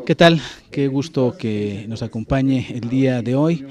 ¿Qué tal? Qué gusto que nos acompañe el día de hoy.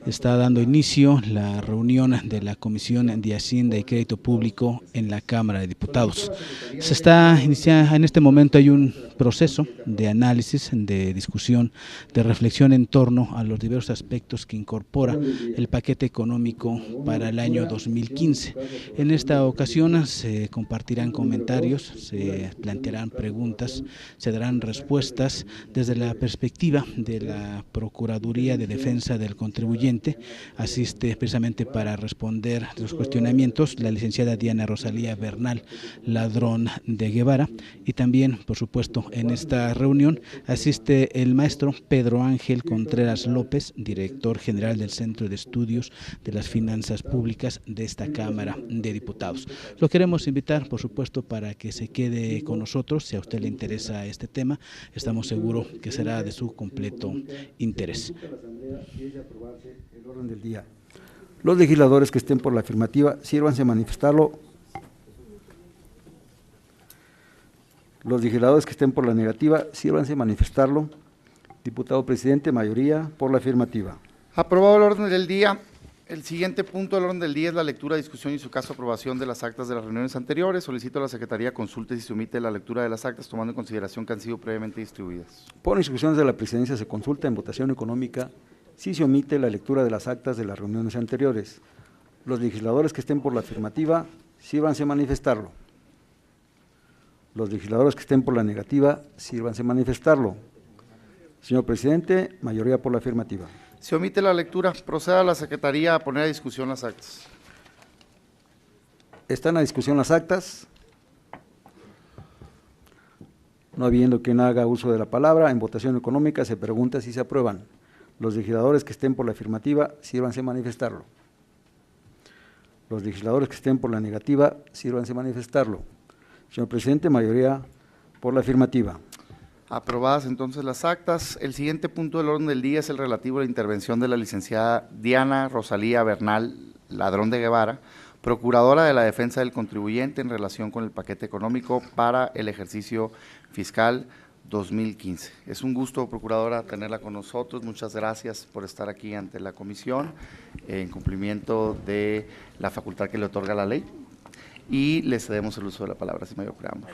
Está dando inicio la reunión de la Comisión de Hacienda y Crédito Público en la Cámara de Diputados. Se está iniciando, en este momento hay un proceso de análisis, de discusión, de reflexión en torno a los diversos aspectos que incorpora el paquete económico para el año 2015. En esta ocasión se compartirán comentarios, se plantearán preguntas, se darán respuestas desde la perspectiva de la Procuraduría de Defensa del Contribuyente. Asiste precisamente para responder los cuestionamientos la licenciada Diana Rosalía Bernal Ladrón de Guevara, y también, por supuesto, en esta reunión asiste el maestro Pedro Ángel Contreras López, director general del Centro de Estudios de las Finanzas Públicas de esta Cámara de Diputados. Lo queremos invitar, por supuesto, para que se quede con nosotros. Si a usted le interesa este tema, estamos seguros que será de su completo interés. El orden del día. Los legisladores que estén por la afirmativa, sírvanse a manifestarlo. Los legisladores que estén por la negativa, sírvanse a manifestarlo. Diputado presidente, mayoría por la afirmativa. Aprobado el orden del día. El siguiente punto del orden del día es la lectura, discusión y su caso aprobación de las actas de las reuniones anteriores. Solicito a la Secretaría consulte si se omite la lectura de las actas, tomando en consideración que han sido previamente distribuidas. Por instrucciones de la presidencia se consulta en votación económica si se omite la lectura de las actas de las reuniones anteriores. Los legisladores que estén por la afirmativa, sírvanse a manifestarlo. Los legisladores que estén por la negativa, sírvanse a manifestarlo. Señor presidente, mayoría por la afirmativa. Se omite la lectura. Proceda a la Secretaría a poner a discusión las actas. ¿Están a discusión las actas? No habiendo quien haga uso de la palabra, en votación económica se pregunta si se aprueban. Los legisladores que estén por la afirmativa, sírvanse a manifestarlo. Los legisladores que estén por la negativa, sírvanse a manifestarlo. Señor presidente, mayoría por la afirmativa. Aprobadas entonces las actas. El siguiente punto del orden del día es el relativo a la intervención de la licenciada Diana Rosalía Bernal Ladrón de Guevara, Procuradora de la Defensa del Contribuyente, en relación con el paquete económico para el ejercicio fiscal 2015. Es un gusto, Procuradora, tenerla con nosotros. Muchas gracias por estar aquí ante la comisión en cumplimiento de la facultad que le otorga la ley, y le cedemos el uso de la palabra sin mayor preámbulo.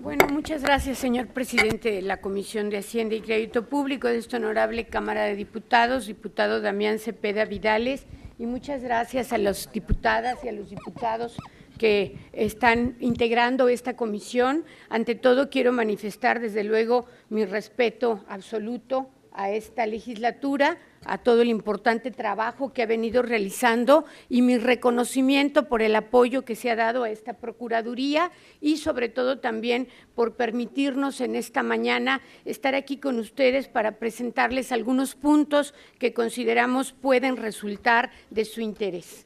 Bueno, muchas gracias, señor presidente de la Comisión de Hacienda y Crédito Público de esta honorable Cámara de Diputados, diputado Damián Cepeda Vidales, y muchas gracias a las diputadas y a los diputados que están integrando esta comisión. Ante todo, quiero manifestar desde luego mi respeto absoluto a esta legislatura, a todo el importante trabajo que ha venido realizando, y mi reconocimiento por el apoyo que se ha dado a esta Procuraduría, y sobre todo también por permitirnos en esta mañana estar aquí con ustedes para presentarles algunos puntos que consideramos pueden resultar de su interés.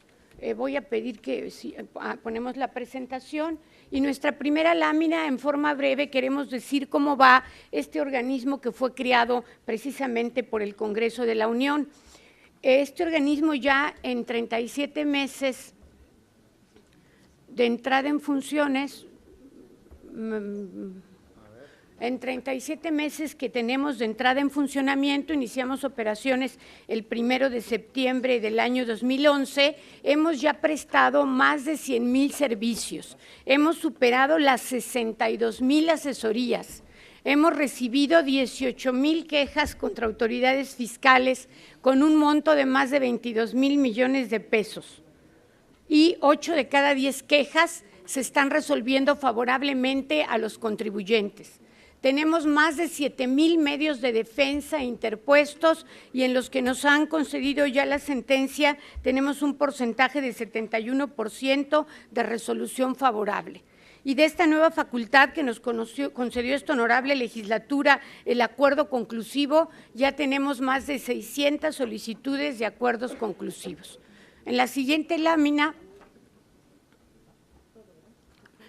Voy a pedir que ponemos la presentación. Y nuestra primera lámina, en forma breve, queremos decir cómo va este organismo que fue creado precisamente por el Congreso de la Unión. Este organismo ya en 37 meses de entrada en funciones, en 37 meses que tenemos de entrada en funcionamiento, iniciamos operaciones el 1 de septiembre del año 2011, hemos ya prestado más de 100,000 servicios, hemos superado las 62,000 asesorías, hemos recibido 18,000 quejas contra autoridades fiscales con un monto de más de 22,000 millones de pesos, y 8 de cada 10 quejas se están resolviendo favorablemente a los contribuyentes. Tenemos más de 7,000 medios de defensa interpuestos, y en los que nos han concedido ya la sentencia tenemos un porcentaje de 71% de resolución favorable. Y de esta nueva facultad que nos concedió esta honorable legislatura, el acuerdo conclusivo, ya tenemos más de 600 solicitudes de acuerdos conclusivos. En la siguiente lámina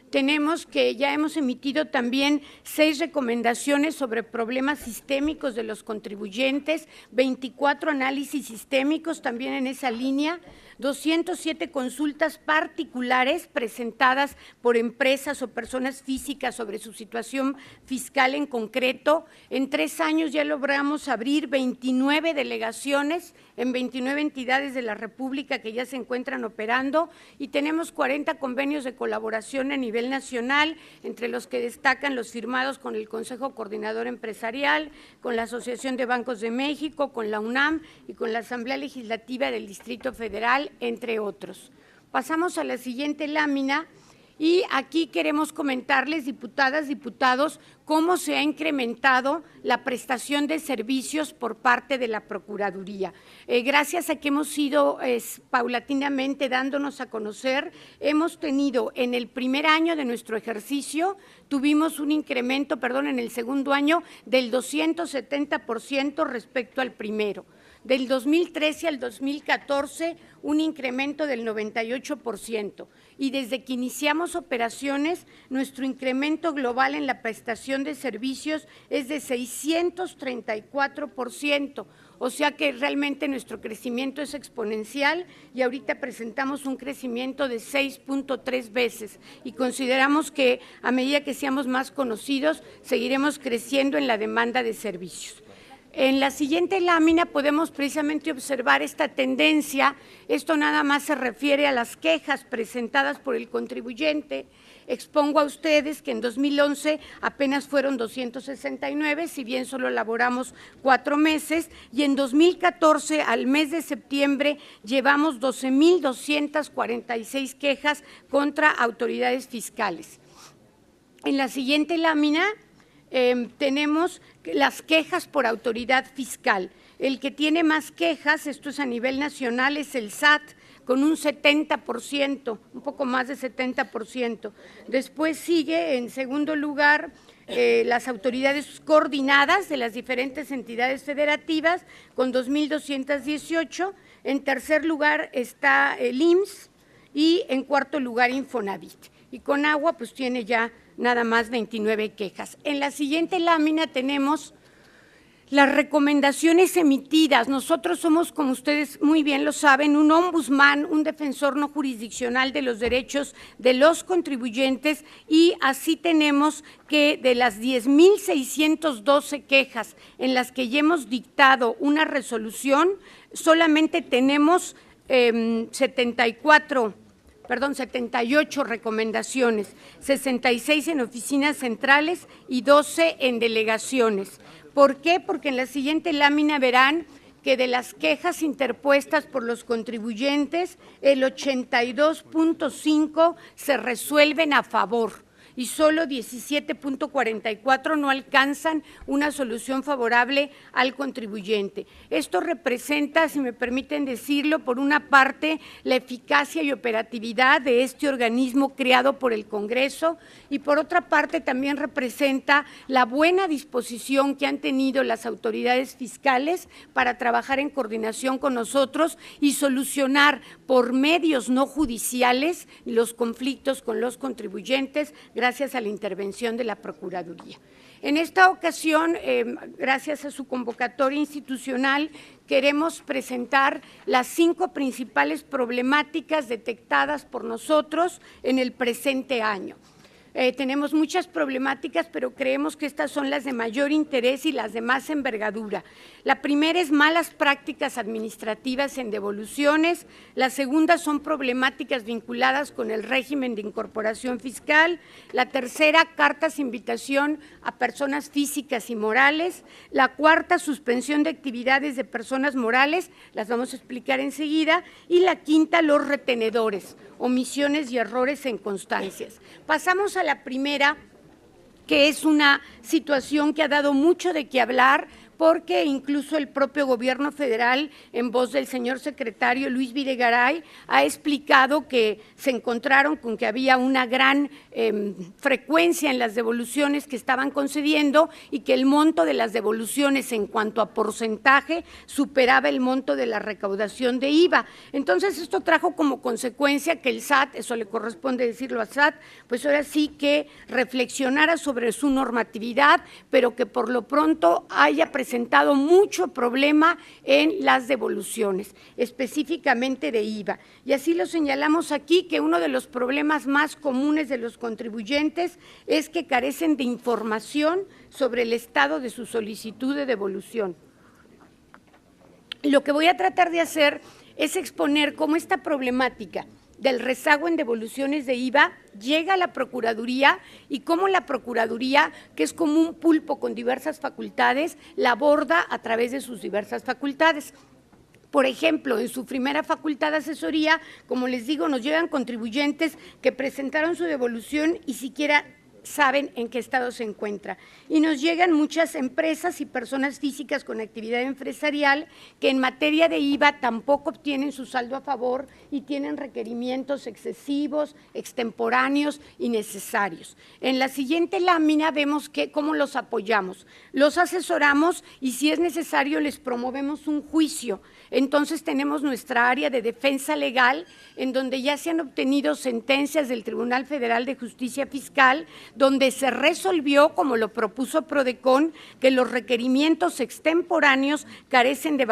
tenemos que ya hemos emitido también 6 recomendaciones sobre problemas sistémicos de los contribuyentes, 24 análisis sistémicos también en esa línea, 207 consultas particulares presentadas por empresas o personas físicas sobre su situación fiscal en concreto. En 3 años ya logramos abrir 29 delegaciones en 29 entidades de la República que ya se encuentran operando y tenemos 40 convenios de colaboración a nivel nacional, entre los que destacan los firmados con el Consejo Coordinador Empresarial, con la Asociación de Bancos de México, con la UNAM y con la Asamblea Legislativa del Distrito Federal, entre otros. Pasamos a la siguiente lámina. Y aquí queremos comentarles, diputadas, diputados, cómo se ha incrementado la prestación de servicios por parte de la Procuraduría. Gracias a que hemos ido paulatinamente dándonos a conocer, hemos tenido en el primer año de nuestro ejercicio, tuvimos un incremento, en el segundo año del 270% respecto al primero. Del 2013 al 2014, un incremento del 98%. Y desde que iniciamos operaciones, nuestro incremento global en la prestación de servicios es de 634%. O sea que realmente nuestro crecimiento es exponencial y ahorita presentamos un crecimiento de 6.3 veces y consideramos que a medida que seamos más conocidos, seguiremos creciendo en la demanda de servicios. En la siguiente lámina podemos precisamente observar esta tendencia. Esto nada más se refiere a las quejas presentadas por el contribuyente. Expongo a ustedes que en 2011 apenas fueron 269, si bien solo elaboramos 4 meses, y en 2014, al mes de septiembre, llevamos 12,246 quejas contra autoridades fiscales. En la siguiente lámina tenemos las quejas por autoridad fiscal. El que tiene más quejas, esto es a nivel nacional, es el SAT, con un 70%, un poco más de 70%. Después sigue, en segundo lugar, las autoridades coordinadas de las diferentes entidades federativas, con 2,218. En tercer lugar está el IMSS y en cuarto lugar Infonavit. Y con agua, pues tiene ya nada más 29 quejas. En la siguiente lámina tenemos las recomendaciones emitidas. Nosotros somos, como ustedes muy bien lo saben, un ombudsman, un defensor no jurisdiccional de los derechos de los contribuyentes, y así tenemos que de las 10,612 quejas en las que ya hemos dictado una resolución, solamente tenemos 78 recomendaciones, 66 en oficinas centrales y 12 en delegaciones. ¿Por qué? Porque en la siguiente lámina verán que de las quejas interpuestas por los contribuyentes, el 82.5 se resuelven a favor y solo 17.44 no alcanzan una solución favorable al contribuyente. Esto representa, si me permiten decirlo, por una parte, la eficacia y operatividad de este organismo creado por el Congreso, y por otra parte también representa la buena disposición que han tenido las autoridades fiscales para trabajar en coordinación con nosotros y solucionar por medios no judiciales los conflictos con los contribuyentes, gracias a la intervención de la Procuraduría. En esta ocasión, gracias a su convocatoria institucional, queremos presentar las 5 principales problemáticas detectadas por nosotros en el presente año. Tenemos muchas problemáticas, pero creemos que estas son las de mayor interés y las de más envergadura. La primera es malas prácticas administrativas en devoluciones. La segunda son problemáticas vinculadas con el régimen de incorporación fiscal. La tercera, cartas de invitación a personas físicas y morales. La cuarta, suspensión de actividades de personas morales, las vamos a explicar enseguida. Y la quinta, los retenedores, omisiones y errores en constancias. Pasamos a la primera, que es una situación que ha dado mucho de qué hablar, porque incluso el propio Gobierno federal, en voz del señor secretario Luis Videgaray, ha explicado que se encontraron con que había una gran frecuencia en las devoluciones que estaban concediendo y que el monto de las devoluciones en cuanto a porcentaje superaba el monto de la recaudación de IVA. Entonces, esto trajo como consecuencia que el SAT, eso le corresponde decirlo al SAT, pues ahora sí que reflexionara sobre su normatividad, pero que por lo pronto haya presentado presentado mucho problema en las devoluciones, específicamente de IVA. Y así lo señalamos aquí, que uno de los problemas más comunes de los contribuyentes es que carecen de información sobre el estado de su solicitud de devolución. Lo que voy a tratar de hacer es exponer cómo esta problemática del rezago en devoluciones de IVA llega a la Procuraduría y cómo la Procuraduría, que es como un pulpo con diversas facultades, la aborda a través de sus diversas facultades. Por ejemplo, en su primera facultad de asesoría, como les digo, nos llegan contribuyentes que presentaron su devolución y siquiera saben en qué estado se encuentra. Y nos llegan muchas empresas y personas físicas con actividad empresarial que en materia de IVA tampoco obtienen su saldo a favor y tienen requerimientos excesivos, extemporáneos y necesarios. En la siguiente lámina vemos cómo los apoyamos. Los asesoramos y si es necesario les promovemos un juicio. Entonces tenemos nuestra área de defensa legal en donde ya se han obtenido sentencias del Tribunal Federal de Justicia Fiscal donde se resolvió, como lo propuso Prodecon, que los requerimientos extemporáneos carecen de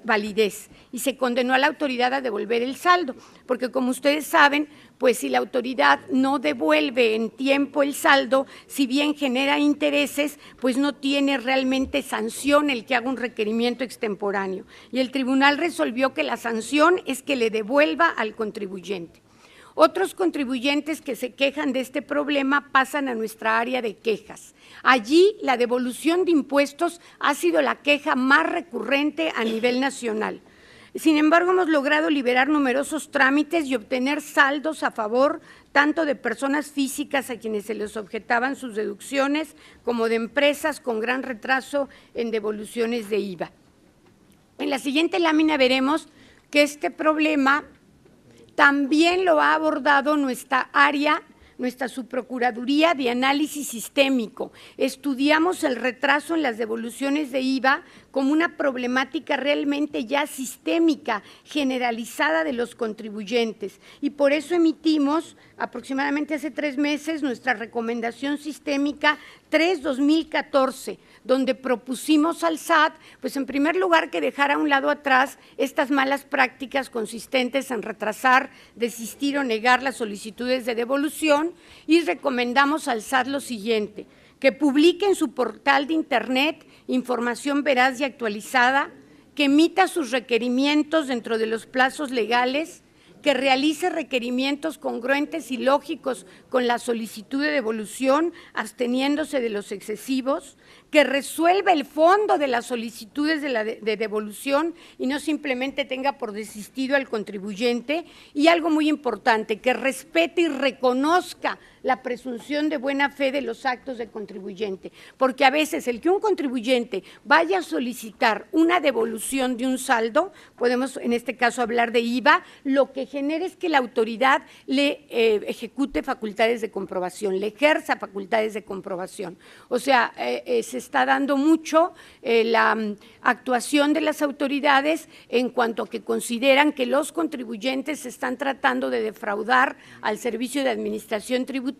validez y se condenó a la autoridad a devolver el saldo, porque como ustedes saben, pues si la autoridad no devuelve en tiempo el saldo, si bien genera intereses, pues no tiene realmente sanción el que haga un requerimiento extemporáneo. Y el tribunal resolvió que la sanción es que le devuelva al contribuyente. Otros contribuyentes que se quejan de este problema pasan a nuestra área de quejas. Allí la devolución de impuestos ha sido la queja más recurrente a nivel nacional. Sin embargo, hemos logrado liberar numerosos trámites y obtener saldos a favor tanto de personas físicas a quienes se les objetaban sus deducciones, como de empresas con gran retraso en devoluciones de IVA. En la siguiente lámina veremos que este problema también lo ha abordado nuestra área, nuestra subprocuraduría de análisis sistémico. Estudiamos el retraso en las devoluciones de IVA como una problemática realmente ya sistémica, generalizada de los contribuyentes. Y por eso emitimos aproximadamente hace 3 meses nuestra recomendación sistémica 3/2014, donde propusimos al SAT, pues en primer lugar que dejara a un lado atrás estas malas prácticas consistentes en retrasar, desistir o negar las solicitudes de devolución y recomendamos al SAT lo siguiente: que publique en su portal de internet información veraz y actualizada, que emita sus requerimientos dentro de los plazos legales, que realice requerimientos congruentes y lógicos con la solicitud de devolución, absteniéndose de los excesivos, que resuelva el fondo de las solicitudes de devolución y no simplemente tenga por desistido al contribuyente, y algo muy importante, que respete y reconozca la presunción de buena fe de los actos de contribuyente, porque a veces el que un contribuyente vaya a solicitar una devolución de un saldo, podemos en este caso hablar de IVA, lo que genera es que la autoridad le ejecute facultades de comprobación, le ejerza facultades de comprobación. O sea, se está dando mucho la actuación de las autoridades en cuanto a que consideran que los contribuyentes están tratando de defraudar al Servicio de Administración Tributaria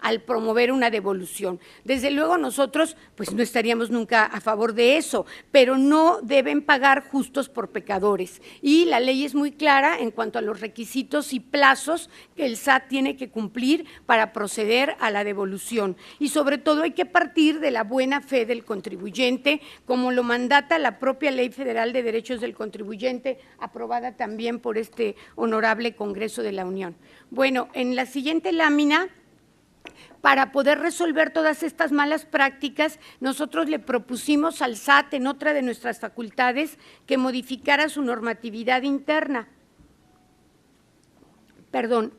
al promover una devolución. Desde luego nosotros pues no estaríamos nunca a favor de eso, pero no deben pagar justos por pecadores. Y la ley es muy clara en cuanto a los requisitos y plazos que el SAT tiene que cumplir para proceder a la devolución. Y sobre todo hay que partir de la buena fe del contribuyente, como lo mandata la propia Ley Federal de Derechos del Contribuyente, aprobada también por este honorable Congreso de la Unión. Bueno, en la siguiente lámina, para poder resolver todas estas malas prácticas, nosotros le propusimos al SAT, en otra de nuestras facultades, que modificara su normatividad interna,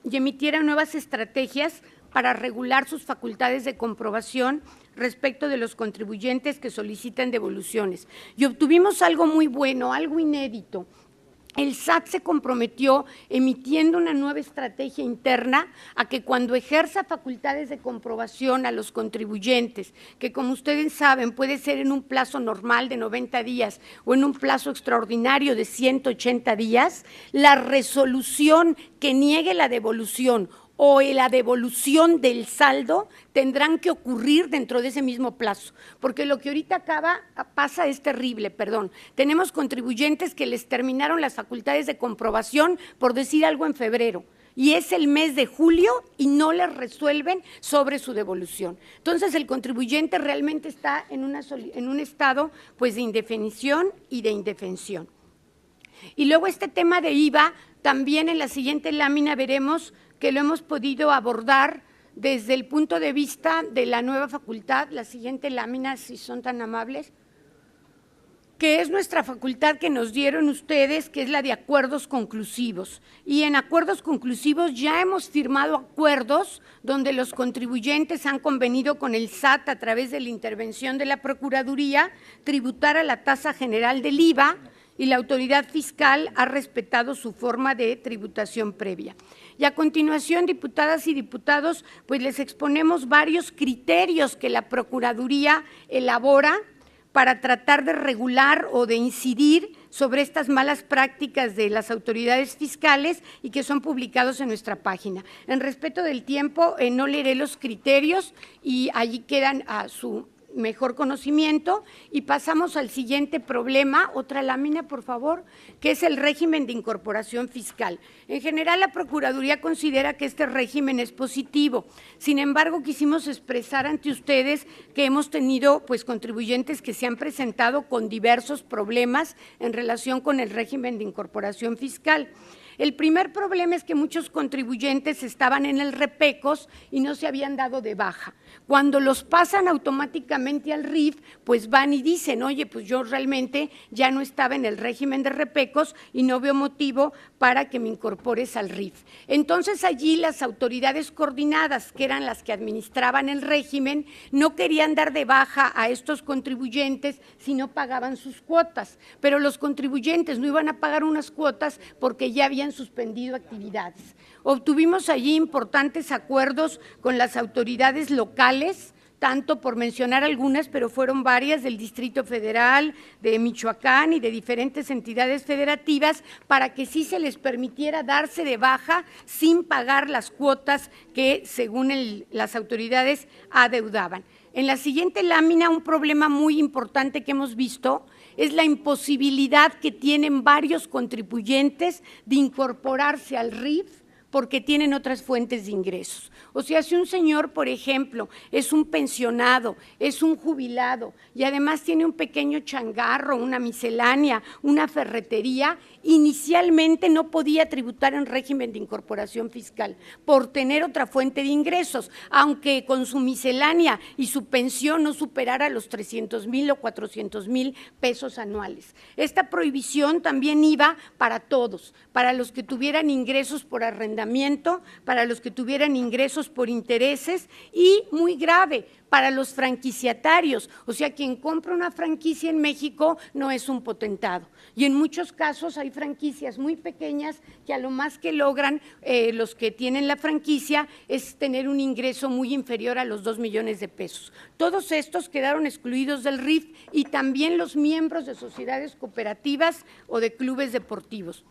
y emitiera nuevas estrategias para regular sus facultades de comprobación respecto de los contribuyentes que solicitan devoluciones. Y obtuvimos algo muy bueno, algo inédito. El SAT se comprometió, emitiendo una nueva estrategia interna, a que cuando ejerza facultades de comprobación a los contribuyentes, que como ustedes saben puede ser en un plazo normal de 90 días o en un plazo extraordinario de 180 días, la resolución que niegue la devolución o la devolución del saldo tendrán que ocurrir dentro de ese mismo plazo, porque lo que ahorita pasa es terrible, perdón. Tenemos contribuyentes que les terminaron las facultades de comprobación, por decir algo, en febrero, y es el mes de julio y no les resuelven sobre su devolución. Entonces, el contribuyente realmente está en un estado pues de indefinición y de indefensión. Y luego este tema de IVA, también en la siguiente lámina veremos que lo hemos podido abordar desde el punto de vista de la nueva facultad, la siguiente lámina, si son tan amables, que es nuestra facultad que nos dieron ustedes, que es la de acuerdos conclusivos. Y en acuerdos conclusivos ya hemos firmado acuerdos donde los contribuyentes han convenido con el SAT a través de la intervención de la Procuraduría tributar a la tasa general del IVA, y la autoridad fiscal ha respetado su forma de tributación previa. Y a continuación, diputadas y diputados, pues les exponemos varios criterios que la Procuraduría elabora para tratar de regular o de incidir sobre estas malas prácticas de las autoridades fiscales y que son publicados en nuestra página. En respeto del tiempo, no leeré los criterios y allí quedan a su mejor conocimiento, y pasamos al siguiente problema, otra lámina por favor, que es el régimen de incorporación fiscal. En general la Procuraduría considera que este régimen es positivo, sin embargo quisimos expresar ante ustedes que hemos tenido pues contribuyentes que se han presentado con diversos problemas en relación con el régimen de incorporación fiscal. El primer problema es que muchos contribuyentes estaban en el REPECOS y no se habían dado de baja. Cuando los pasan automáticamente al RIF, pues van y dicen, oye, pues yo realmente ya no estaba en el régimen de REPECOS y no veo motivo para que me incorpores al RIF. Entonces allí las autoridades coordinadas, que eran las que administraban el régimen, no querían dar de baja a estos contribuyentes si no pagaban sus cuotas, pero los contribuyentes no iban a pagar unas cuotas porque ya habían suspendido actividades. Obtuvimos allí importantes acuerdos con las autoridades locales, tanto por mencionar algunas, pero fueron varias del Distrito Federal, de Michoacán y de diferentes entidades federativas, para que sí se les permitiera darse de baja sin pagar las cuotas que, según las autoridades, adeudaban. En la siguiente lámina, un problema muy importante que hemos visto es la imposibilidad que tienen varios contribuyentes de incorporarse al RIF porque tienen otras fuentes de ingresos. O sea, si un señor, por ejemplo, es un pensionado, es un jubilado y además tiene un pequeño changarro, una miscelánea, una ferretería, inicialmente no podía tributar en régimen de incorporación fiscal por tener otra fuente de ingresos, aunque con su miscelánea y su pensión no superara los 300,000 o 400,000 pesos anuales. Esta prohibición también iba para todos, para los que tuvieran ingresos por arrendamiento, para los que tuvieran ingresos por intereses y, muy grave, para los franquiciatarios, o sea, quien compra una franquicia en México no es un potentado. Y en muchos casos hay franquicias muy pequeñas que a lo más que logran los que tienen la franquicia es tener un ingreso muy inferior a los 2 millones de pesos. Todos estos quedaron excluidos del RIF y también los miembros de sociedades cooperativas o de clubes deportivos.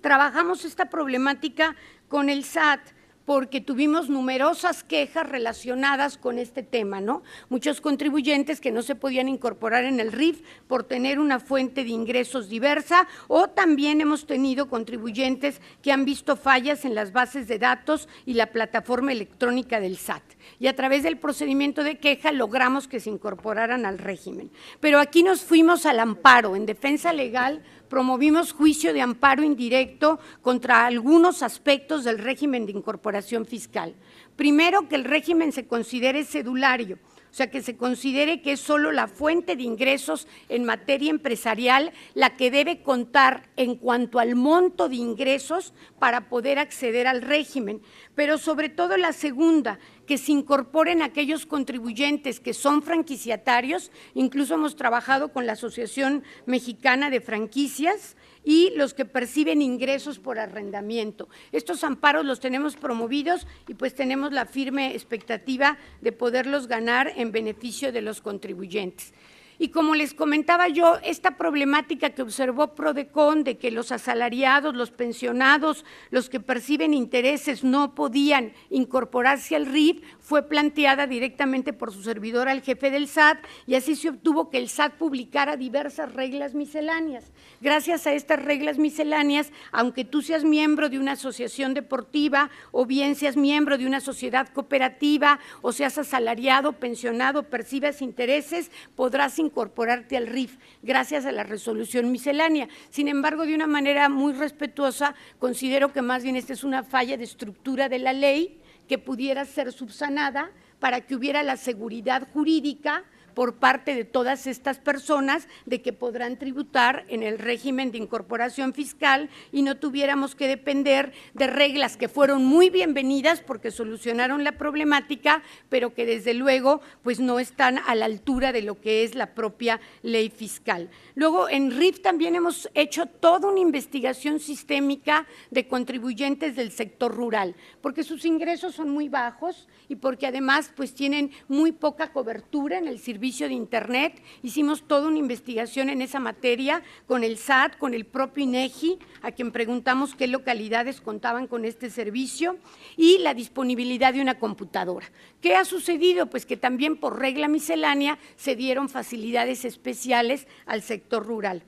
Trabajamos esta problemática con el SAT, porque tuvimos numerosas quejas relacionadas con este tema, ¿no? Muchos contribuyentes que no se podían incorporar en el RIF por tener una fuente de ingresos diversa, o también hemos tenido contribuyentes que han visto fallas en las bases de datos y la plataforma electrónica del SAT. Y a través del procedimiento de queja logramos que se incorporaran al régimen. Pero aquí nos fuimos al amparo. En defensa legal promovimos juicio de amparo indirecto contra algunos aspectos del régimen de incorporación fiscal. Primero, que el régimen se considere cedulario, o sea, que se considere que es solo la fuente de ingresos en materia empresarial la que debe contar en cuanto al monto de ingresos para poder acceder al régimen, pero sobre todo la segunda, que se incorporen aquellos contribuyentes que son franquiciatarios, incluso hemos trabajado con la Asociación Mexicana de Franquicias, y los que perciben ingresos por arrendamiento. Estos amparos los tenemos promovidos y pues tenemos la firme expectativa de poderlos ganar en beneficio de los contribuyentes. Y como les comentaba yo, esta problemática que observó Prodecon de que los asalariados, los pensionados, los que perciben intereses no podían incorporarse al RIF, fue planteada directamente por su servidor al jefe del SAT, y así se obtuvo que el SAT publicara diversas reglas misceláneas. Gracias a estas reglas misceláneas, aunque tú seas miembro de una asociación deportiva o bien seas miembro de una sociedad cooperativa o seas asalariado, pensionado, percibas intereses, podrás incorporarte al RIF gracias a la resolución miscelánea. Sin embargo, de una manera muy respetuosa, considero que más bien esta es una falla de estructura de la ley que pudiera ser subsanada para que hubiera la seguridad jurídica por parte de todas estas personas de que podrán tributar en el régimen de incorporación fiscal y no tuviéramos que depender de reglas que fueron muy bienvenidas porque solucionaron la problemática, pero que desde luego pues no están a la altura de lo que es la propia ley fiscal. Luego en RIF también hemos hecho toda una investigación sistémica de contribuyentes del sector rural, porque sus ingresos son muy bajos y porque además pues tienen muy poca cobertura en el servicio de Internet. Hicimos toda una investigación en esa materia con el SAT, con el propio INEGI, a quien preguntamos qué localidades contaban con este servicio, y la disponibilidad de una computadora. ¿Qué ha sucedido? Pues que también por regla miscelánea se dieron facilidades especiales al sector rural.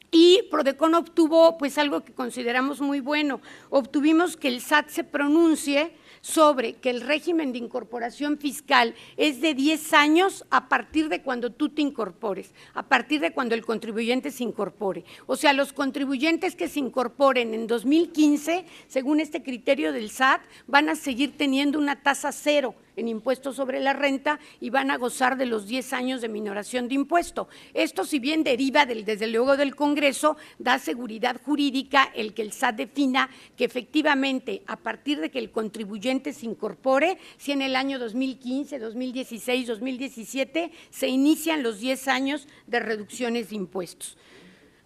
Y Prodecon obtuvo pues algo que consideramos muy bueno, obtuvimos que el SAT se pronuncie sobre que el régimen de incorporación fiscal es de 10 años a partir de cuando tú te incorpores, a partir de cuando el contribuyente se incorpore. O sea, los contribuyentes que se incorporen en 2015, según este criterio del SAT, van a seguir teniendo una tasa cero en impuestos sobre la renta y van a gozar de los 10 años de minoración de impuesto. Esto, si bien deriva desde luego del Congreso, da seguridad jurídica el que el SAT defina que efectivamente a partir de que el contribuyente se incorpore, si en el año 2015, 2016, 2017 se inician los 10 años de reducciones de impuestos.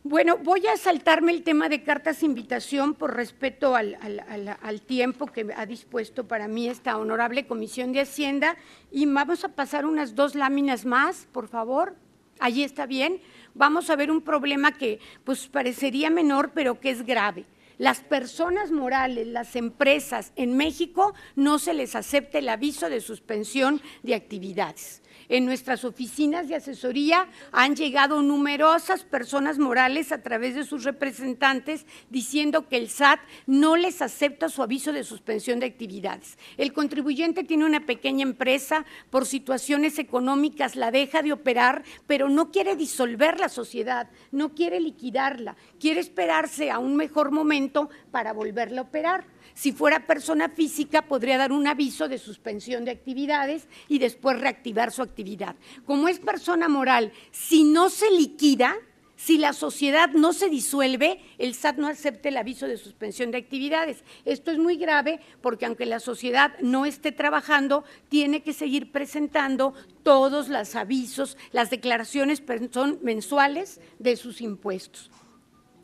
Bueno, voy a saltarme el tema de cartas de invitación por respeto al tiempo que ha dispuesto para mí esta honorable Comisión de Hacienda, y vamos a pasar unas 2 láminas más, por favor. Allí está bien. Vamos a ver un problema que pues parecería menor, pero que es grave. Las personas morales, las empresas en México, no se les acepta el aviso de suspensión de actividades. En nuestras oficinas de asesoría han llegado numerosas personas morales a través de sus representantes diciendo que el SAT no les acepta su aviso de suspensión de actividades. El contribuyente tiene una pequeña empresa, por situaciones económicas la deja de operar, pero no quiere disolver la sociedad, no quiere liquidarla, quiere esperarse a un mejor momento para volverla a operar. Si fuera persona física, podría dar un aviso de suspensión de actividades y después reactivar su actividad. Como es persona moral, si no se liquida, si la sociedad no se disuelve, el SAT no acepta el aviso de suspensión de actividades. Esto es muy grave porque aunque la sociedad no esté trabajando, tiene que seguir presentando todos los avisos, las declaraciones son mensuales de sus impuestos.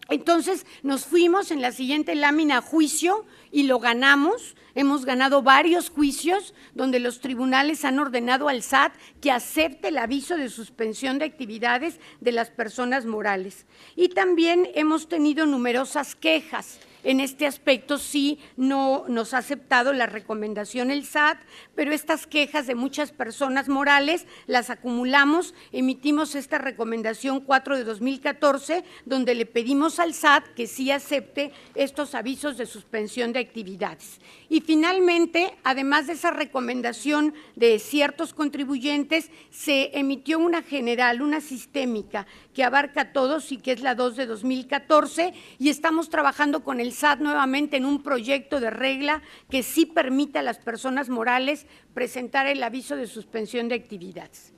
Entonces nos fuimos en la siguiente lámina a juicio y lo ganamos. Hemos ganado varios juicios donde los tribunales han ordenado al SAT que acepte el aviso de suspensión de actividades de las personas morales. Y también hemos tenido numerosas quejas. En este aspecto sí no nos ha aceptado la recomendación el SAT, pero estas quejas de muchas personas morales las acumulamos, emitimos esta recomendación 4 de 2014, donde le pedimos al SAT que sí acepte estos avisos de suspensión de actividades. Y finalmente, además de esa recomendación de ciertos contribuyentes, se emitió una general, una sistémica, que abarca a todos y que es la 2 de 2014, y estamos trabajando con el SAT nuevamente en un proyecto de regla que sí permita a las personas morales presentar el aviso de suspensión de actividades.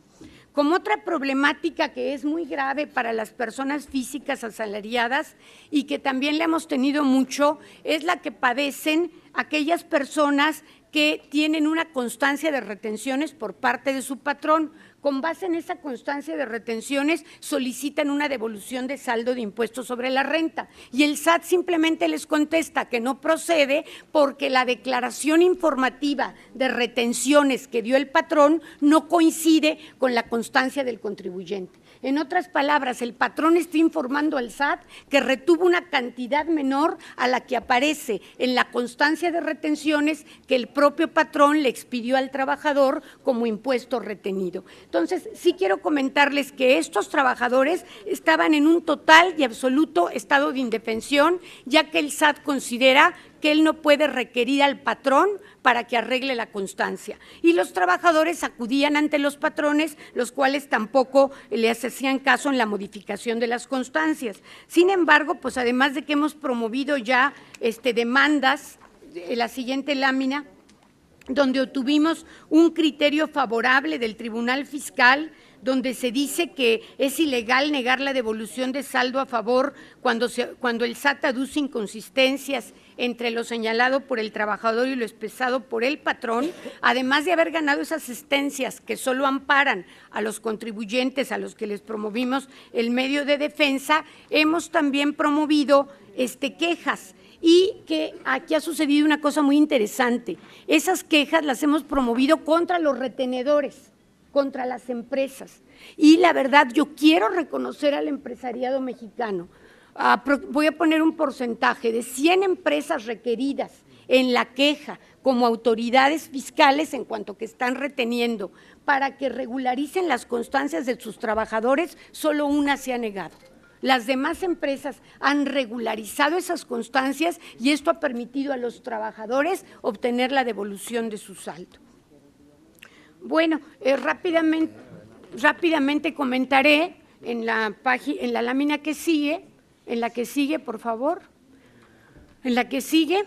Como otra problemática que es muy grave para las personas físicas asalariadas y que también le hemos tenido mucho, es la que padecen aquellas personas que tienen una constancia de retenciones por parte de su patrón. Con base en esa constancia de retenciones solicitan una devolución de saldo de impuestos sobre la renta y el SAT simplemente les contesta que no procede porque la declaración informativa de retenciones que dio el patrón no coincide con la constancia del contribuyente. En otras palabras, el patrón está informando al SAT que retuvo una cantidad menor a la que aparece en la constancia de retenciones que el propio patrón le expidió al trabajador como impuesto retenido. Entonces, sí quiero comentarles que estos trabajadores estaban en un total y absoluto estado de indefensión, ya que el SAT considera que él no puede requerir al patrón para que arregle la constancia. Y los trabajadores acudían ante los patrones, los cuales tampoco les hacían caso en la modificación de las constancias. Sin embargo, pues además de que hemos promovido ya demandas, la siguiente lámina, donde obtuvimos un criterio favorable del Tribunal Fiscal, donde se dice que es ilegal negar la devolución de saldo a favor cuando el SAT aduce inconsistencias entre lo señalado por el trabajador y lo expresado por el patrón, además de haber ganado esas sentencias que solo amparan a los contribuyentes a los que les promovimos el medio de defensa, hemos también promovido quejas. Y que aquí ha sucedido una cosa muy interesante, esas quejas las hemos promovido contra los retenedores, contra las empresas. Y la verdad, yo quiero reconocer al empresariado mexicano. Voy a poner un porcentaje de 100 empresas requeridas en la queja como autoridades fiscales en cuanto que están reteniendo para que regularicen las constancias de sus trabajadores, solo una se ha negado. Las demás empresas han regularizado esas constancias y esto ha permitido a los trabajadores obtener la devolución de su saldo. Bueno, rápidamente comentaré en la lámina que sigue, por favor. En la que sigue,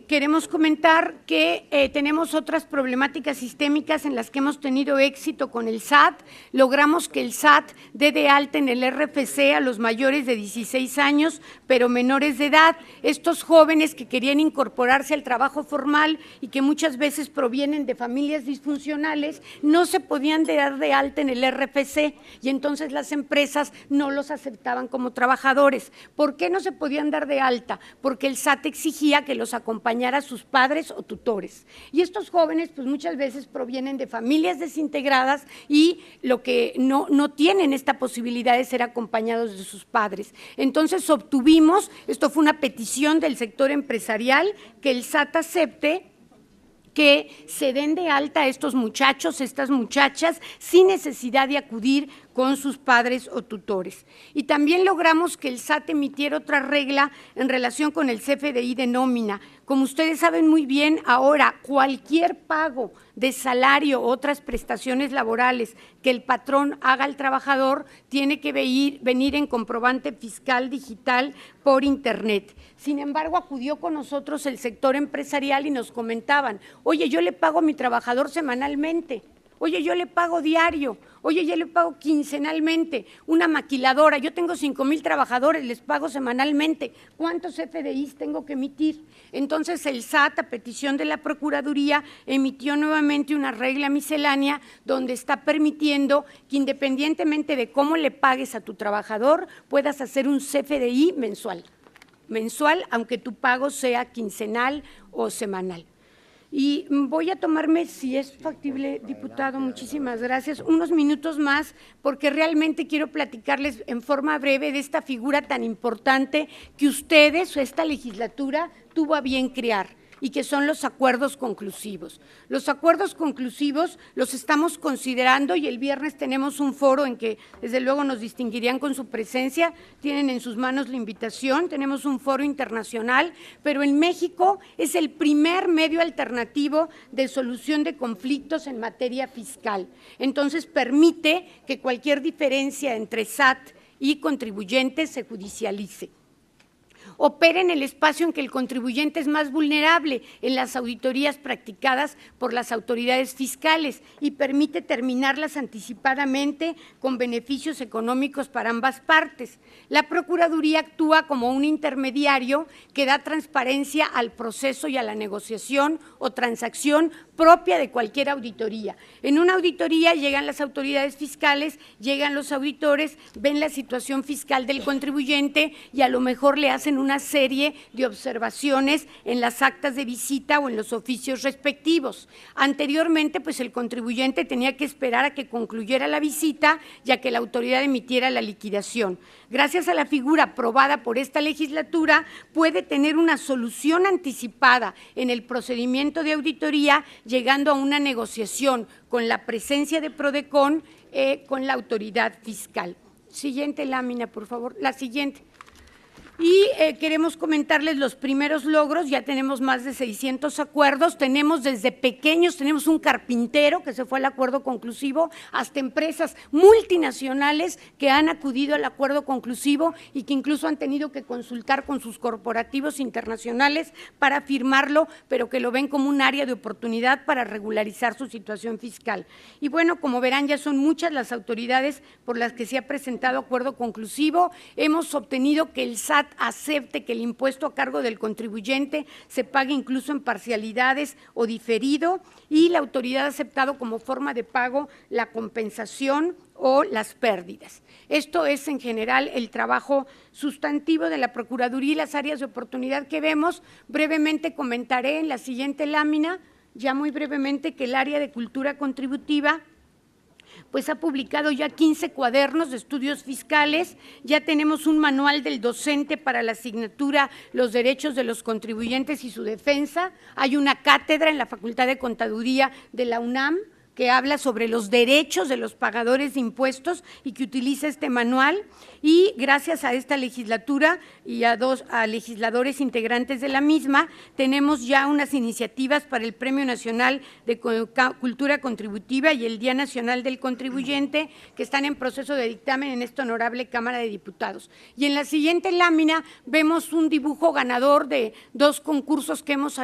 queremos comentar que tenemos otras problemáticas sistémicas en las que hemos tenido éxito con el SAT. Logramos que el SAT dé de alta en el RFC a los mayores de 16 años, pero menores de edad. Estos jóvenes que querían incorporarse al trabajo formal y que muchas veces provienen de familias disfuncionales, no se podían dar de alta en el RFC y entonces las empresas no los aceptaban como trabajadores. ¿Por qué no se podían dar de alta? Porque el SAT exigía que los acompañara sus padres o tutores. Y estos jóvenes, pues muchas veces provienen de familias desintegradas y lo que no tienen esta posibilidad de ser acompañados de sus padres. Entonces obtuvimos, esto fue una petición del sector empresarial, que el SAT acepte que se den de alta a estos muchachos, estas muchachas, sin necesidad de acudir con sus padres o tutores. Y también logramos que el SAT emitiera otra regla en relación con el CFDI de nómina. Como ustedes saben muy bien, ahora cualquier pago de salario u otras prestaciones laborales que el patrón haga al trabajador tiene que venir en comprobante fiscal digital por internet. Sin embargo, acudió con nosotros el sector empresarial y nos comentaban, oye, yo le pago a mi trabajador semanalmente, oye, yo le pago diario, oye, yo le pago quincenalmente, una maquiladora, yo tengo 5,000 trabajadores, les pago semanalmente, ¿cuántos FDIs tengo que emitir? Entonces el SAT, a petición de la Procuraduría, emitió nuevamente una regla miscelánea donde está permitiendo que independientemente de cómo le pagues a tu trabajador, puedas hacer un CFDI mensual, aunque tu pago sea quincenal o semanal. Y voy a tomarme, si es factible, diputado, muchísimas gracias, unos minutos más, porque realmente quiero platicarles en forma breve de esta figura tan importante que ustedes, esta legislatura, tuvo a bien crear, y que son los acuerdos conclusivos. Los acuerdos conclusivos los estamos considerando y el viernes tenemos un foro en que desde luego nos distinguirían con su presencia, tienen en sus manos la invitación, tenemos un foro internacional, pero en México es el primer medio alternativo de solución de conflictos en materia fiscal. Entonces permite que cualquier diferencia entre SAT y contribuyentes se judicialice. opera en el espacio en que el contribuyente es más vulnerable, en las auditorías practicadas por las autoridades fiscales, y permite terminarlas anticipadamente con beneficios económicos para ambas partes. La Procuraduría actúa como un intermediario que da transparencia al proceso y a la negociación o transacción propia de cualquier auditoría. En una auditoría llegan las autoridades fiscales, llegan los auditores, ven la situación fiscal del contribuyente y a lo mejor le hacen una serie de observaciones en las actas de visita o en los oficios respectivos. Anteriormente, pues el contribuyente tenía que esperar a que concluyera la visita y a que la autoridad emitiera la liquidación. Gracias a la figura aprobada por esta legislatura, puede tener una solución anticipada en el procedimiento de auditoría, llegando a una negociación con la presencia de PRODECON con la autoridad fiscal. Siguiente lámina, por favor. La siguiente. Y queremos comentarles los primeros logros. Ya tenemos más de 600 acuerdos, tenemos desde pequeños, tenemos un carpintero que se fue al acuerdo conclusivo, hasta empresas multinacionales que han acudido al acuerdo conclusivo y que incluso han tenido que consultar con sus corporativos internacionales para firmarlo, pero que lo ven como un área de oportunidad para regularizar su situación fiscal. Y bueno, como verán, ya son muchas las autoridades por las que se ha presentado acuerdo conclusivo. Hemos obtenido que el SAT acepte que el impuesto a cargo del contribuyente se pague incluso en parcialidades o diferido, y la autoridad ha aceptado como forma de pago la compensación o las pérdidas. Esto es en general el trabajo sustantivo de la Procuraduría y las áreas de oportunidad que vemos. Brevemente comentaré en la siguiente lámina, ya muy brevemente, que el área de cultura contributiva pues ha publicado ya 15 cuadernos de estudios fiscales, ya tenemos un manual del docente para la asignatura Los derechos de los contribuyentes y su defensa, hay una cátedra en la Facultad de Contaduría de la UNAM que habla sobre los derechos de los pagadores de impuestos y que utiliza este manual, y gracias a esta legislatura y a legisladores integrantes de la misma, tenemos ya unas iniciativas para el Premio Nacional de Cultura Contributiva y el Día Nacional del Contribuyente, que están en proceso de dictamen en esta honorable Cámara de Diputados. Y en la siguiente lámina vemos un dibujo ganador de 2 concursos que hemos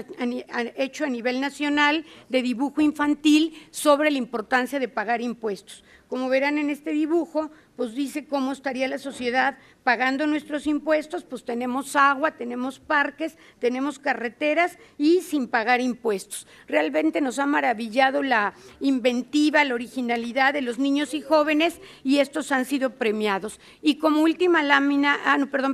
hecho a nivel nacional de dibujo infantil sobre la importancia de pagar impuestos. Como verán en este dibujo, pues dice cómo estaría la sociedad pagando nuestros impuestos, pues tenemos agua, tenemos parques, tenemos carreteras y sin pagar impuestos. Realmente nos ha maravillado la inventiva, la originalidad de los niños y jóvenes, y estos han sido premiados. Y como última lámina,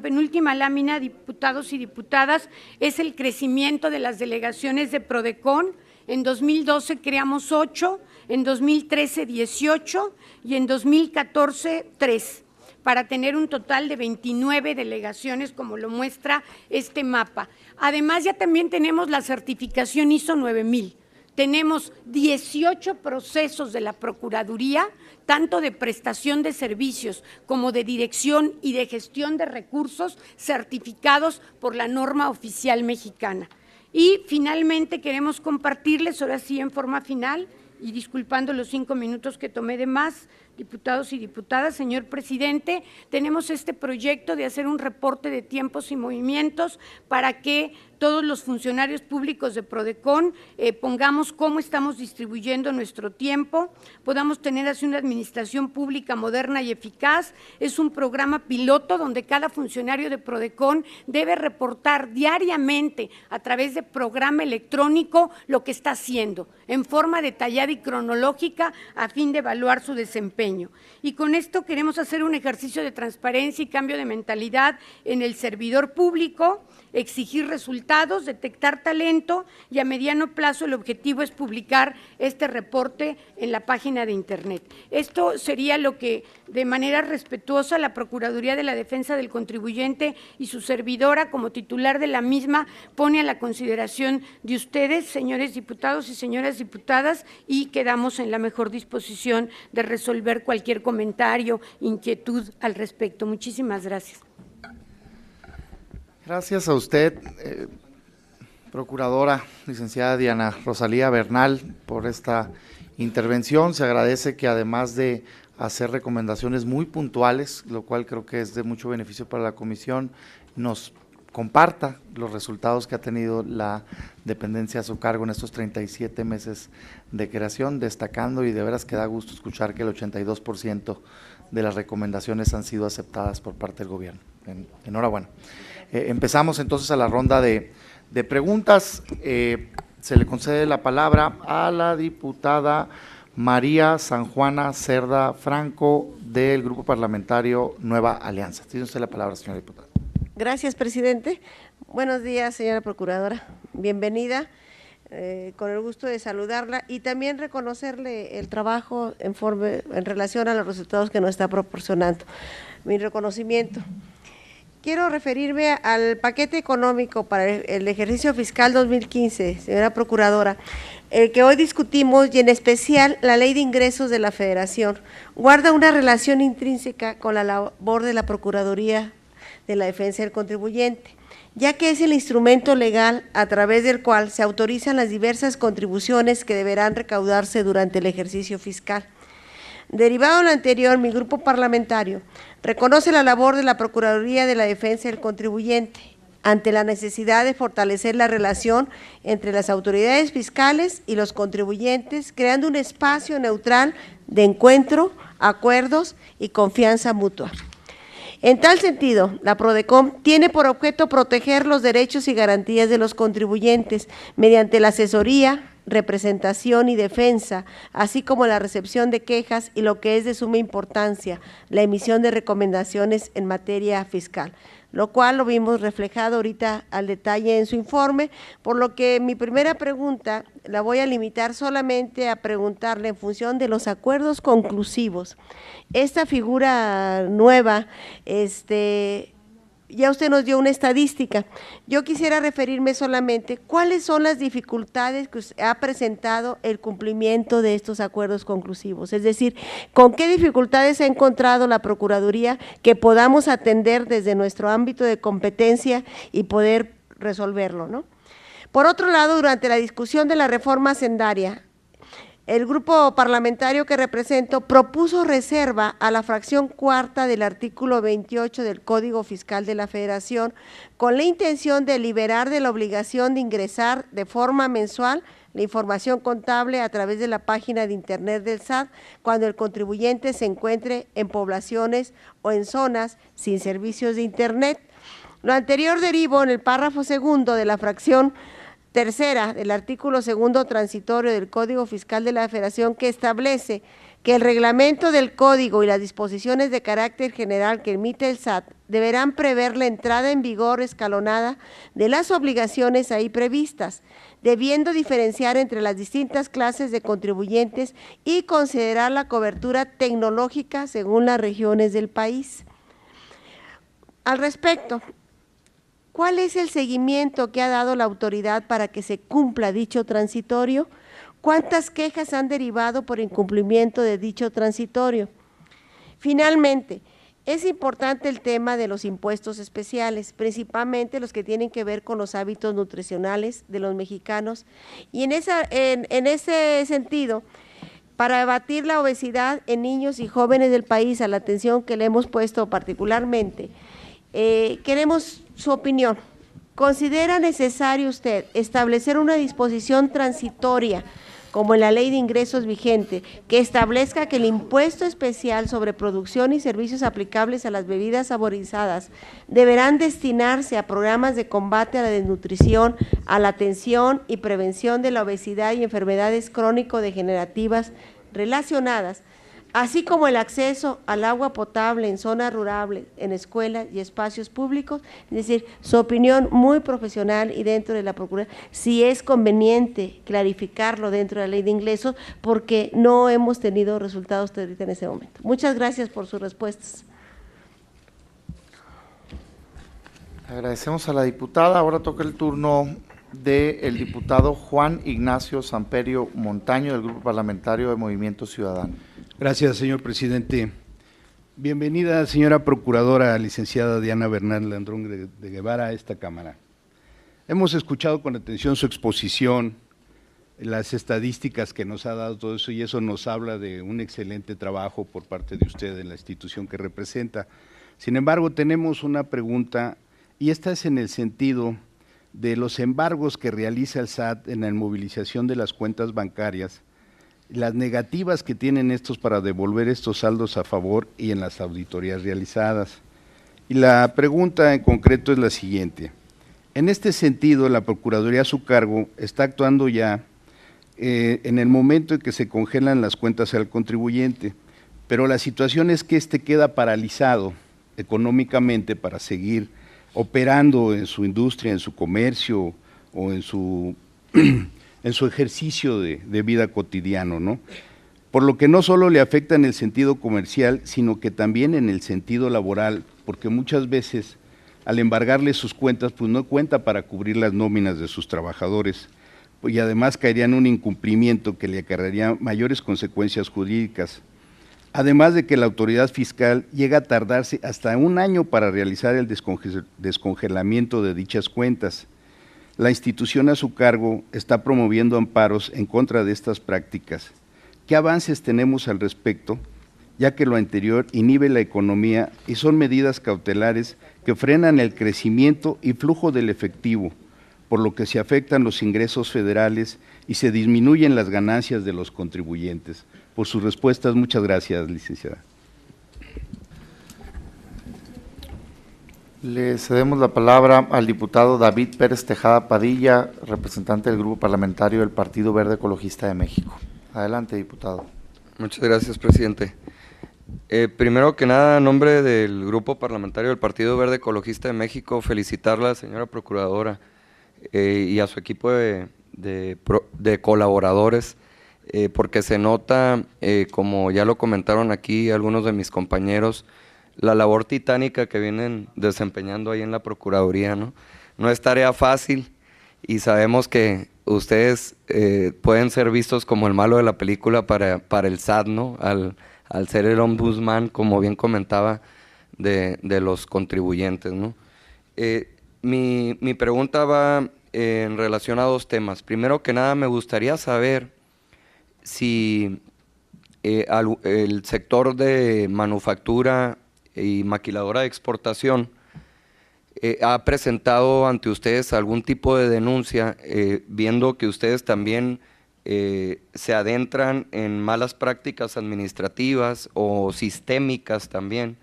penúltima lámina, diputados y diputadas, es el crecimiento de las delegaciones de PRODECON. En 2012 creamos 8, en 2013 18 y en 2014 3, para tener un total de 29 delegaciones, como lo muestra este mapa. Además, ya también tenemos la certificación ISO 9000. Tenemos 18 procesos de la Procuraduría, tanto de prestación de servicios como de dirección y de gestión de recursos, certificados por la norma oficial mexicana. Y finalmente queremos compartirles, ahora sí en forma final, y disculpando los 5 minutos que tomé de más, diputados y diputadas, señor presidente, tenemos este proyecto de hacer un reporte de tiempos y movimientos para que todos los funcionarios públicos de PRODECON pongamos cómo estamos distribuyendo nuestro tiempo, podamos tener así una administración pública moderna y eficaz. Es un programa piloto donde cada funcionario de PRODECON debe reportar diariamente a través de programa electrónico lo que está haciendo, en forma detallada y cronológica, a fin de evaluar su desempeño. Y con esto queremos hacer un ejercicio de transparencia y cambio de mentalidad en el servidor público, exigir resultados, detectar talento, y a mediano plazo el objetivo es publicar este reporte en la página de internet. Esto sería lo que de manera respetuosa la Procuraduría de la Defensa del Contribuyente y su servidora como titular de la misma pone a la consideración de ustedes, señores diputados y señoras diputadas, y quedamos en la mejor disposición de resolver cualquier comentario, inquietud al respecto. Muchísimas gracias. Gracias a usted, Procuradora, licenciada Diana Rosalía Bernal, por esta intervención. Se agradece que además de hacer recomendaciones muy puntuales, lo cual creo que es de mucho beneficio para la comisión, nos comparta los resultados que ha tenido la dependencia a su cargo en estos 37 meses de creación, destacando, y de veras que da gusto escuchar que el 82% de las recomendaciones han sido aceptadas por parte del gobierno. Enhorabuena. Empezamos entonces a la ronda de preguntas. Se le concede la palabra a la diputada María San Juana Cerda Franco, del Grupo Parlamentario Nueva Alianza. Tiene usted la palabra, señora diputada. Gracias, presidente. Buenos días, señora procuradora. Bienvenida. Con el gusto de saludarla y también reconocerle el trabajo en relación a los resultados que nos está proporcionando. Mi reconocimiento. Quiero referirme al paquete económico para el ejercicio fiscal 2015, señora procuradora, el que hoy discutimos, y en especial la Ley de Ingresos de la Federación, guarda una relación intrínseca con la labor de la Procuraduría de la Defensa del Contribuyente, ya que es el instrumento legal a través del cual se autorizan las diversas contribuciones que deberán recaudarse durante el ejercicio fiscal. Derivado de lo anterior, mi grupo parlamentario reconoce la labor de la Procuraduría de la Defensa del Contribuyente ante la necesidad de fortalecer la relación entre las autoridades fiscales y los contribuyentes, creando un espacio neutral de encuentro, acuerdos y confianza mutua. En tal sentido, la PRODECON tiene por objeto proteger los derechos y garantías de los contribuyentes mediante la asesoría, representación y defensa, así como la recepción de quejas y, lo que es de suma importancia, la emisión de recomendaciones en materia fiscal, lo cual lo vimos reflejado ahorita al detalle en su informe, por lo que mi primera pregunta la voy a limitar solamente a preguntarle en función de los acuerdos conclusivos. Esta figura nueva, ya usted nos dio una estadística. Yo quisiera referirme solamente cuáles son las dificultades que ha presentado el cumplimiento de estos acuerdos conclusivos, es decir, con qué dificultades ha encontrado la Procuraduría que podamos atender desde nuestro ámbito de competencia y poder resolverlo, ¿no? Por otro lado, durante la discusión de la reforma hacendaria, el grupo parlamentario que represento propuso reserva a la fracción cuarta del artículo 28 del Código Fiscal de la Federación, con la intención de liberar de la obligación de ingresar de forma mensual la información contable a través de la página de internet del SAT cuando el contribuyente se encuentre en poblaciones o en zonas sin servicios de internet. Lo anterior derivó en el párrafo segundo de la fracción tercera del artículo segundo transitorio del Código Fiscal de la Federación, que establece que el reglamento del Código y las disposiciones de carácter general que emite el SAT deberán prever la entrada en vigor escalonada de las obligaciones ahí previstas, debiendo diferenciar entre las distintas clases de contribuyentes y considerar la cobertura tecnológica según las regiones del país. Al respecto, ¿cuál es el seguimiento que ha dado la autoridad para que se cumpla dicho transitorio? ¿Cuántas quejas han derivado por incumplimiento de dicho transitorio? Finalmente, es importante el tema de los impuestos especiales, principalmente los que tienen que ver con los hábitos nutricionales de los mexicanos, y en ese sentido, para abatir la obesidad en niños y jóvenes del país, a la atención que le hemos puesto particularmente, queremos su opinión. ¿Considera necesario usted establecer una disposición transitoria, como en la Ley de Ingresos vigente, que establezca que el impuesto especial sobre producción y servicios aplicables a las bebidas saborizadas deberán destinarse a programas de combate a la desnutrición, a la atención y prevención de la obesidad y enfermedades crónico-degenerativas relacionadas, así como el acceso al agua potable en zonas rurales, en escuelas y espacios públicos? Es decir, su opinión muy profesional y dentro de la Procuraduría, si es conveniente clarificarlo dentro de la Ley de Ingresos, porque no hemos tenido resultados hasta ahorita en ese momento. Muchas gracias por sus respuestas. Agradecemos a la diputada. Ahora toca el turno del diputado Juan Ignacio Samperio Montaño, del Grupo Parlamentario de Movimiento Ciudadano. Gracias, señor presidente. Bienvenida, señora procuradora, licenciada Diana Bernal Landrón de Guevara, a esta Cámara. Hemos escuchado con atención su exposición, las estadísticas que nos ha dado todo eso, y eso nos habla de un excelente trabajo por parte de usted en la institución que representa. Sin embargo, tenemos una pregunta y esta es en el sentido de los embargos que realiza el SAT en la inmovilización de las cuentas bancarias, las negativas que tienen estos para devolver estos saldos a favor y en las auditorías realizadas. Y la pregunta en concreto es la siguiente. En este sentido, la Procuraduría a su cargo está actuando ya en el momento en que se congelan las cuentas al contribuyente, pero la situación es que éste queda paralizado económicamente para seguir operando en su industria, en su comercio o en su ejercicio de vida cotidiano, ¿no? Por lo que no solo le afecta en el sentido comercial, sino que también en el sentido laboral, porque muchas veces al embargarle sus cuentas, pues no cuenta para cubrir las nóminas de sus trabajadores, y además caería en un incumplimiento que le acarrearía mayores consecuencias jurídicas. Además de que la autoridad fiscal llega a tardarse hasta 1 año para realizar el descongelamiento de dichas cuentas. La institución a su cargo está promoviendo amparos en contra de estas prácticas. ¿Qué avances tenemos al respecto? Ya que lo anterior inhibe la economía y son medidas cautelares que frenan el crecimiento y flujo del efectivo, por lo que se afectan los ingresos federales y se disminuyen las ganancias de los contribuyentes. Por sus respuestas, muchas gracias, licenciada. Le cedemos la palabra al diputado David Pérez Tejada Padilla, representante del Grupo Parlamentario del Partido Verde Ecologista de México. Adelante, diputado. Muchas gracias, presidente. Primero que nada, en nombre del Grupo Parlamentario del Partido Verde Ecologista de México, felicitarla, señora Procuradora, y a su equipo de colaboradores, porque se nota, como ya lo comentaron aquí algunos de mis compañeros, la labor titánica que vienen desempeñando ahí en la Procuraduría, ¿no? No es tarea fácil y sabemos que ustedes pueden ser vistos como el malo de la película para el SAT, ¿no? Al ser el ombudsman, como bien comentaba, de los contribuyentes, ¿no? Mi pregunta va en relación a 2 temas. Primero que nada, me gustaría saber si el sector de manufactura y maquiladora de exportación ha presentado ante ustedes algún tipo de denuncia, viendo que ustedes también se adentran en malas prácticas administrativas o sistémicas también,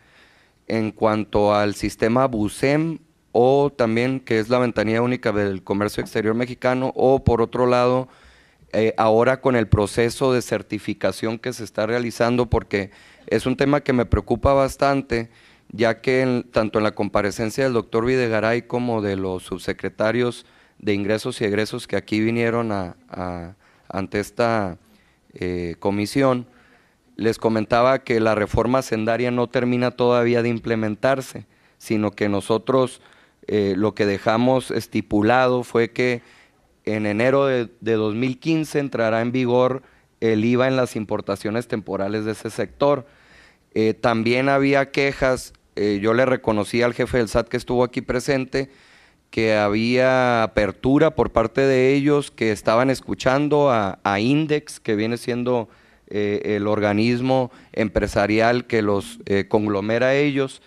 en cuanto al sistema BUSEM, o también que es la ventanilla única del comercio exterior mexicano, o por otro lado, ahora con el proceso de certificación que se está realizando, porque es un tema que me preocupa bastante, ya que tanto en la comparecencia del doctor Videgaray como de los subsecretarios de ingresos y egresos que aquí vinieron ante esta comisión, les comentaba que la reforma hacendaria no termina todavía de implementarse, sino que nosotros lo que dejamos estipulado fue que en enero de 2015 entrará en vigor el IVA en las importaciones temporales de ese sector. También había quejas, yo le reconocí al jefe del SAT que estuvo aquí presente, que había apertura por parte de ellos, que estaban escuchando a INDEX, que viene siendo el organismo empresarial que los conglomera a ellos,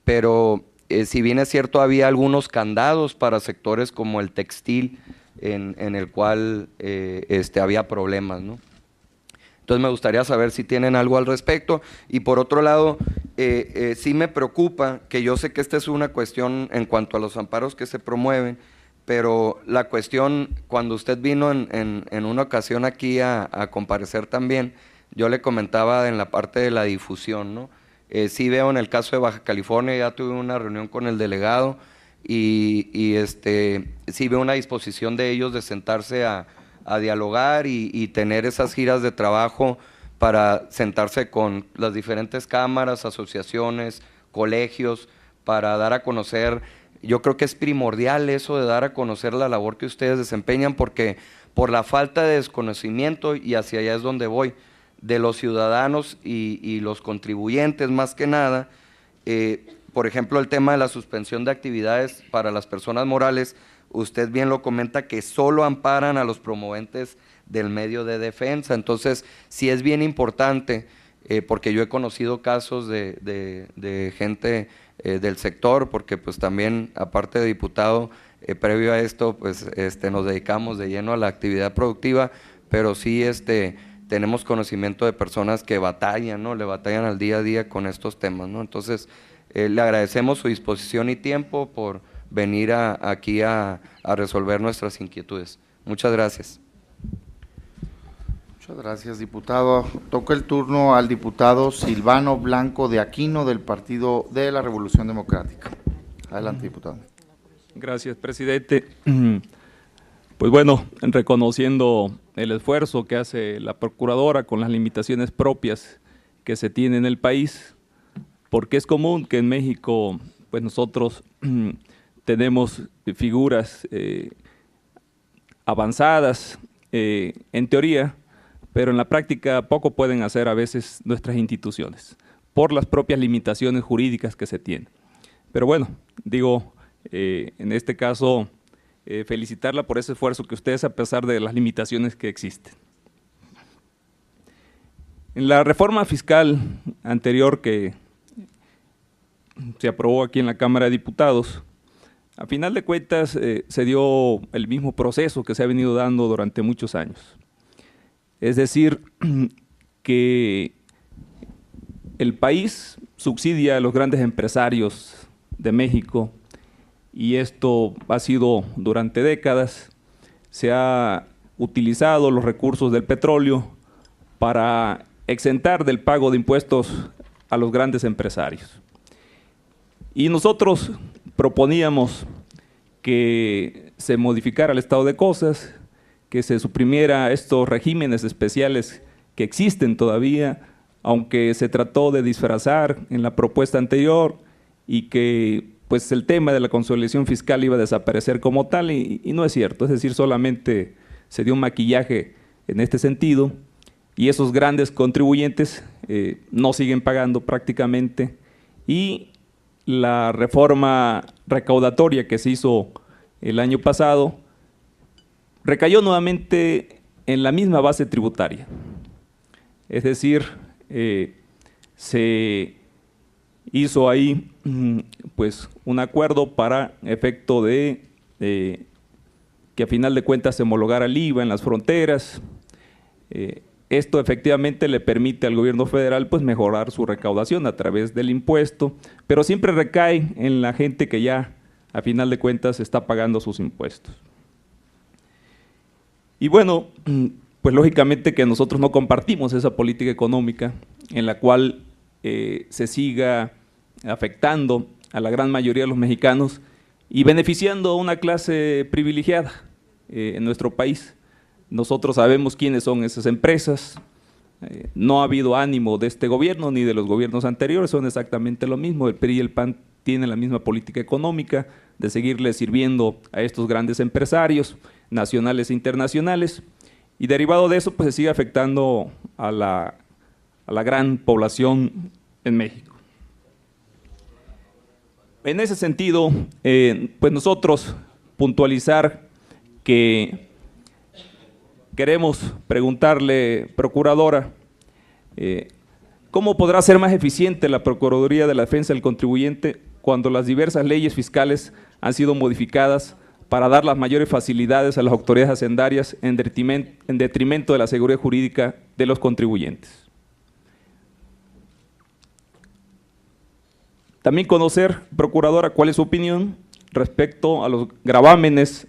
pero si bien es cierto, había algunos candados para sectores como el textil, en el cual había problemas, ¿no? Entonces me gustaría saber si tienen algo al respecto. Y por otro lado, sí me preocupa, que yo sé que esta es una cuestión en cuanto a los amparos que se promueven, pero la cuestión, cuando usted vino en una ocasión aquí a comparecer también, yo le comentaba en la parte de la difusión, ¿no? Sí veo en el caso de Baja California, ya tuve una reunión con el delegado y sí veo una disposición de ellos de sentarse a dialogar y tener esas giras de trabajo para sentarse con las diferentes cámaras, asociaciones, colegios, para dar a conocer. Yo creo que es primordial eso de dar a conocer la labor que ustedes desempeñan, porque por la falta de desconocimiento, y hacia allá es donde voy, de los ciudadanos y los contribuyentes más que nada, por ejemplo, el tema de la suspensión de actividades para las personas morales, usted bien lo comenta que solo amparan a los promoventes del medio de defensa. Entonces, sí es bien importante, porque yo he conocido casos de gente del sector, porque pues también, aparte de diputado, previo a esto, pues nos dedicamos de lleno a la actividad productiva, pero sí tenemos conocimiento de personas que batallan, ¿no? Le batallan al día a día con estos temas, ¿no? Entonces, le agradecemos su disposición y tiempo por venir aquí a resolver nuestras inquietudes. Muchas gracias. Muchas gracias, diputado. Toca el turno al diputado Silvano Blanco de Aquino, del Partido de la Revolución Democrática. Adelante, diputado. Gracias, presidente. Pues bueno, reconociendo el esfuerzo que hace la Procuradora con las limitaciones propias que se tiene en el país, porque es común que en México, pues nosotros tenemos figuras avanzadas en teoría, pero en la práctica poco pueden hacer a veces nuestras instituciones, por las propias limitaciones jurídicas que se tienen. Pero bueno, digo, en este caso, felicitarla por ese esfuerzo que ustedes, a pesar de las limitaciones que existen. En la reforma fiscal anterior que se aprobó aquí en la Cámara de Diputados, a final de cuentas se dio el mismo proceso que se ha venido dando durante muchos años. Es decir, que el país subsidia a los grandes empresarios de México, y esto ha sido durante décadas. Se ha utilizado los recursos del petróleo para exentar del pago de impuestos a los grandes empresarios. Y nosotros proponíamos que se modificara el estado de cosas, que se suprimiera estos regímenes especiales que existen todavía, aunque se trató de disfrazar en la propuesta anterior, y que pues el tema de la consolidación fiscal iba a desaparecer como tal, y no es cierto. Es decir, solamente se dio un maquillaje en este sentido, y esos grandes contribuyentes no siguen pagando prácticamente, y la reforma recaudatoria que se hizo el año pasado recayó nuevamente en la misma base tributaria. Es decir, se hizo ahí pues un acuerdo para efecto de que a final de cuentas se homologara el IVA en las fronteras. Esto efectivamente le permite al gobierno federal pues mejorar su recaudación a través del impuesto, pero siempre recae en la gente que ya a final de cuentas está pagando sus impuestos. Y bueno, pues lógicamente que nosotros no compartimos esa política económica en la cual se siga afectando a la gran mayoría de los mexicanos y beneficiando a una clase privilegiada en nuestro país. Nosotros sabemos quiénes son esas empresas. No ha habido ánimo de este gobierno ni de los gobiernos anteriores, son exactamente lo mismo. El PRI y el PAN tienen la misma política económica de seguirle sirviendo a estos grandes empresarios nacionales e internacionales, y derivado de eso pues se sigue afectando a la gran población en México. En ese sentido, pues nosotros puntualizar que queremos preguntarle, Procuradora, ¿cómo podrá ser más eficiente la Procuraduría de la Defensa del Contribuyente cuando las diversas leyes fiscales han sido modificadas para dar las mayores facilidades a las autoridades hacendarias en detrimento de la seguridad jurídica de los contribuyentes? También conocer, Procuradora, cuál es su opinión respecto a los gravámenes,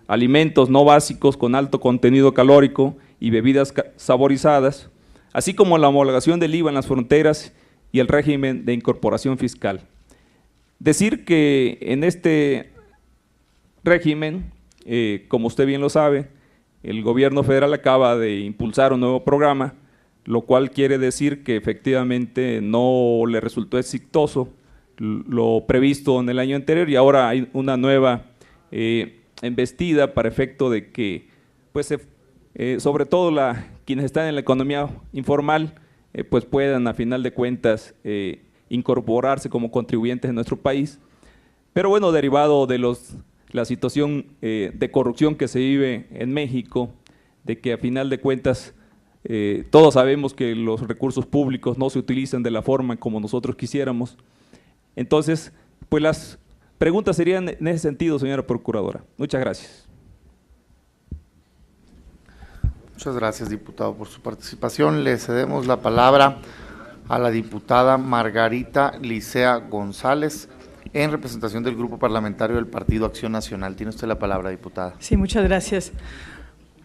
alimentos no básicos con alto contenido calórico y bebidas saborizadas, así como la homologación del IVA en las fronteras y el régimen de incorporación fiscal. Decir que en este régimen, como usted bien lo sabe, el gobierno federal acaba de impulsar un nuevo programa, lo cual quiere decir que efectivamente no le resultó exitoso lo previsto en el año anterior, y ahora hay una nueva embestida para efecto de que, pues, sobre todo quienes están en la economía informal, pues puedan a final de cuentas incorporarse como contribuyentes en nuestro país. Pero bueno, derivado de la situación de corrupción que se vive en México, de que a final de cuentas todos sabemos que los recursos públicos no se utilizan de la forma como nosotros quisiéramos, Entonces, pues las preguntas serían en ese sentido, señora Procuradora. Muchas gracias. Muchas gracias, diputado, por su participación. Le cedemos la palabra a la diputada Margarita Licea González, en representación del Grupo Parlamentario del Partido Acción Nacional. Tiene usted la palabra, diputada. Sí, muchas gracias.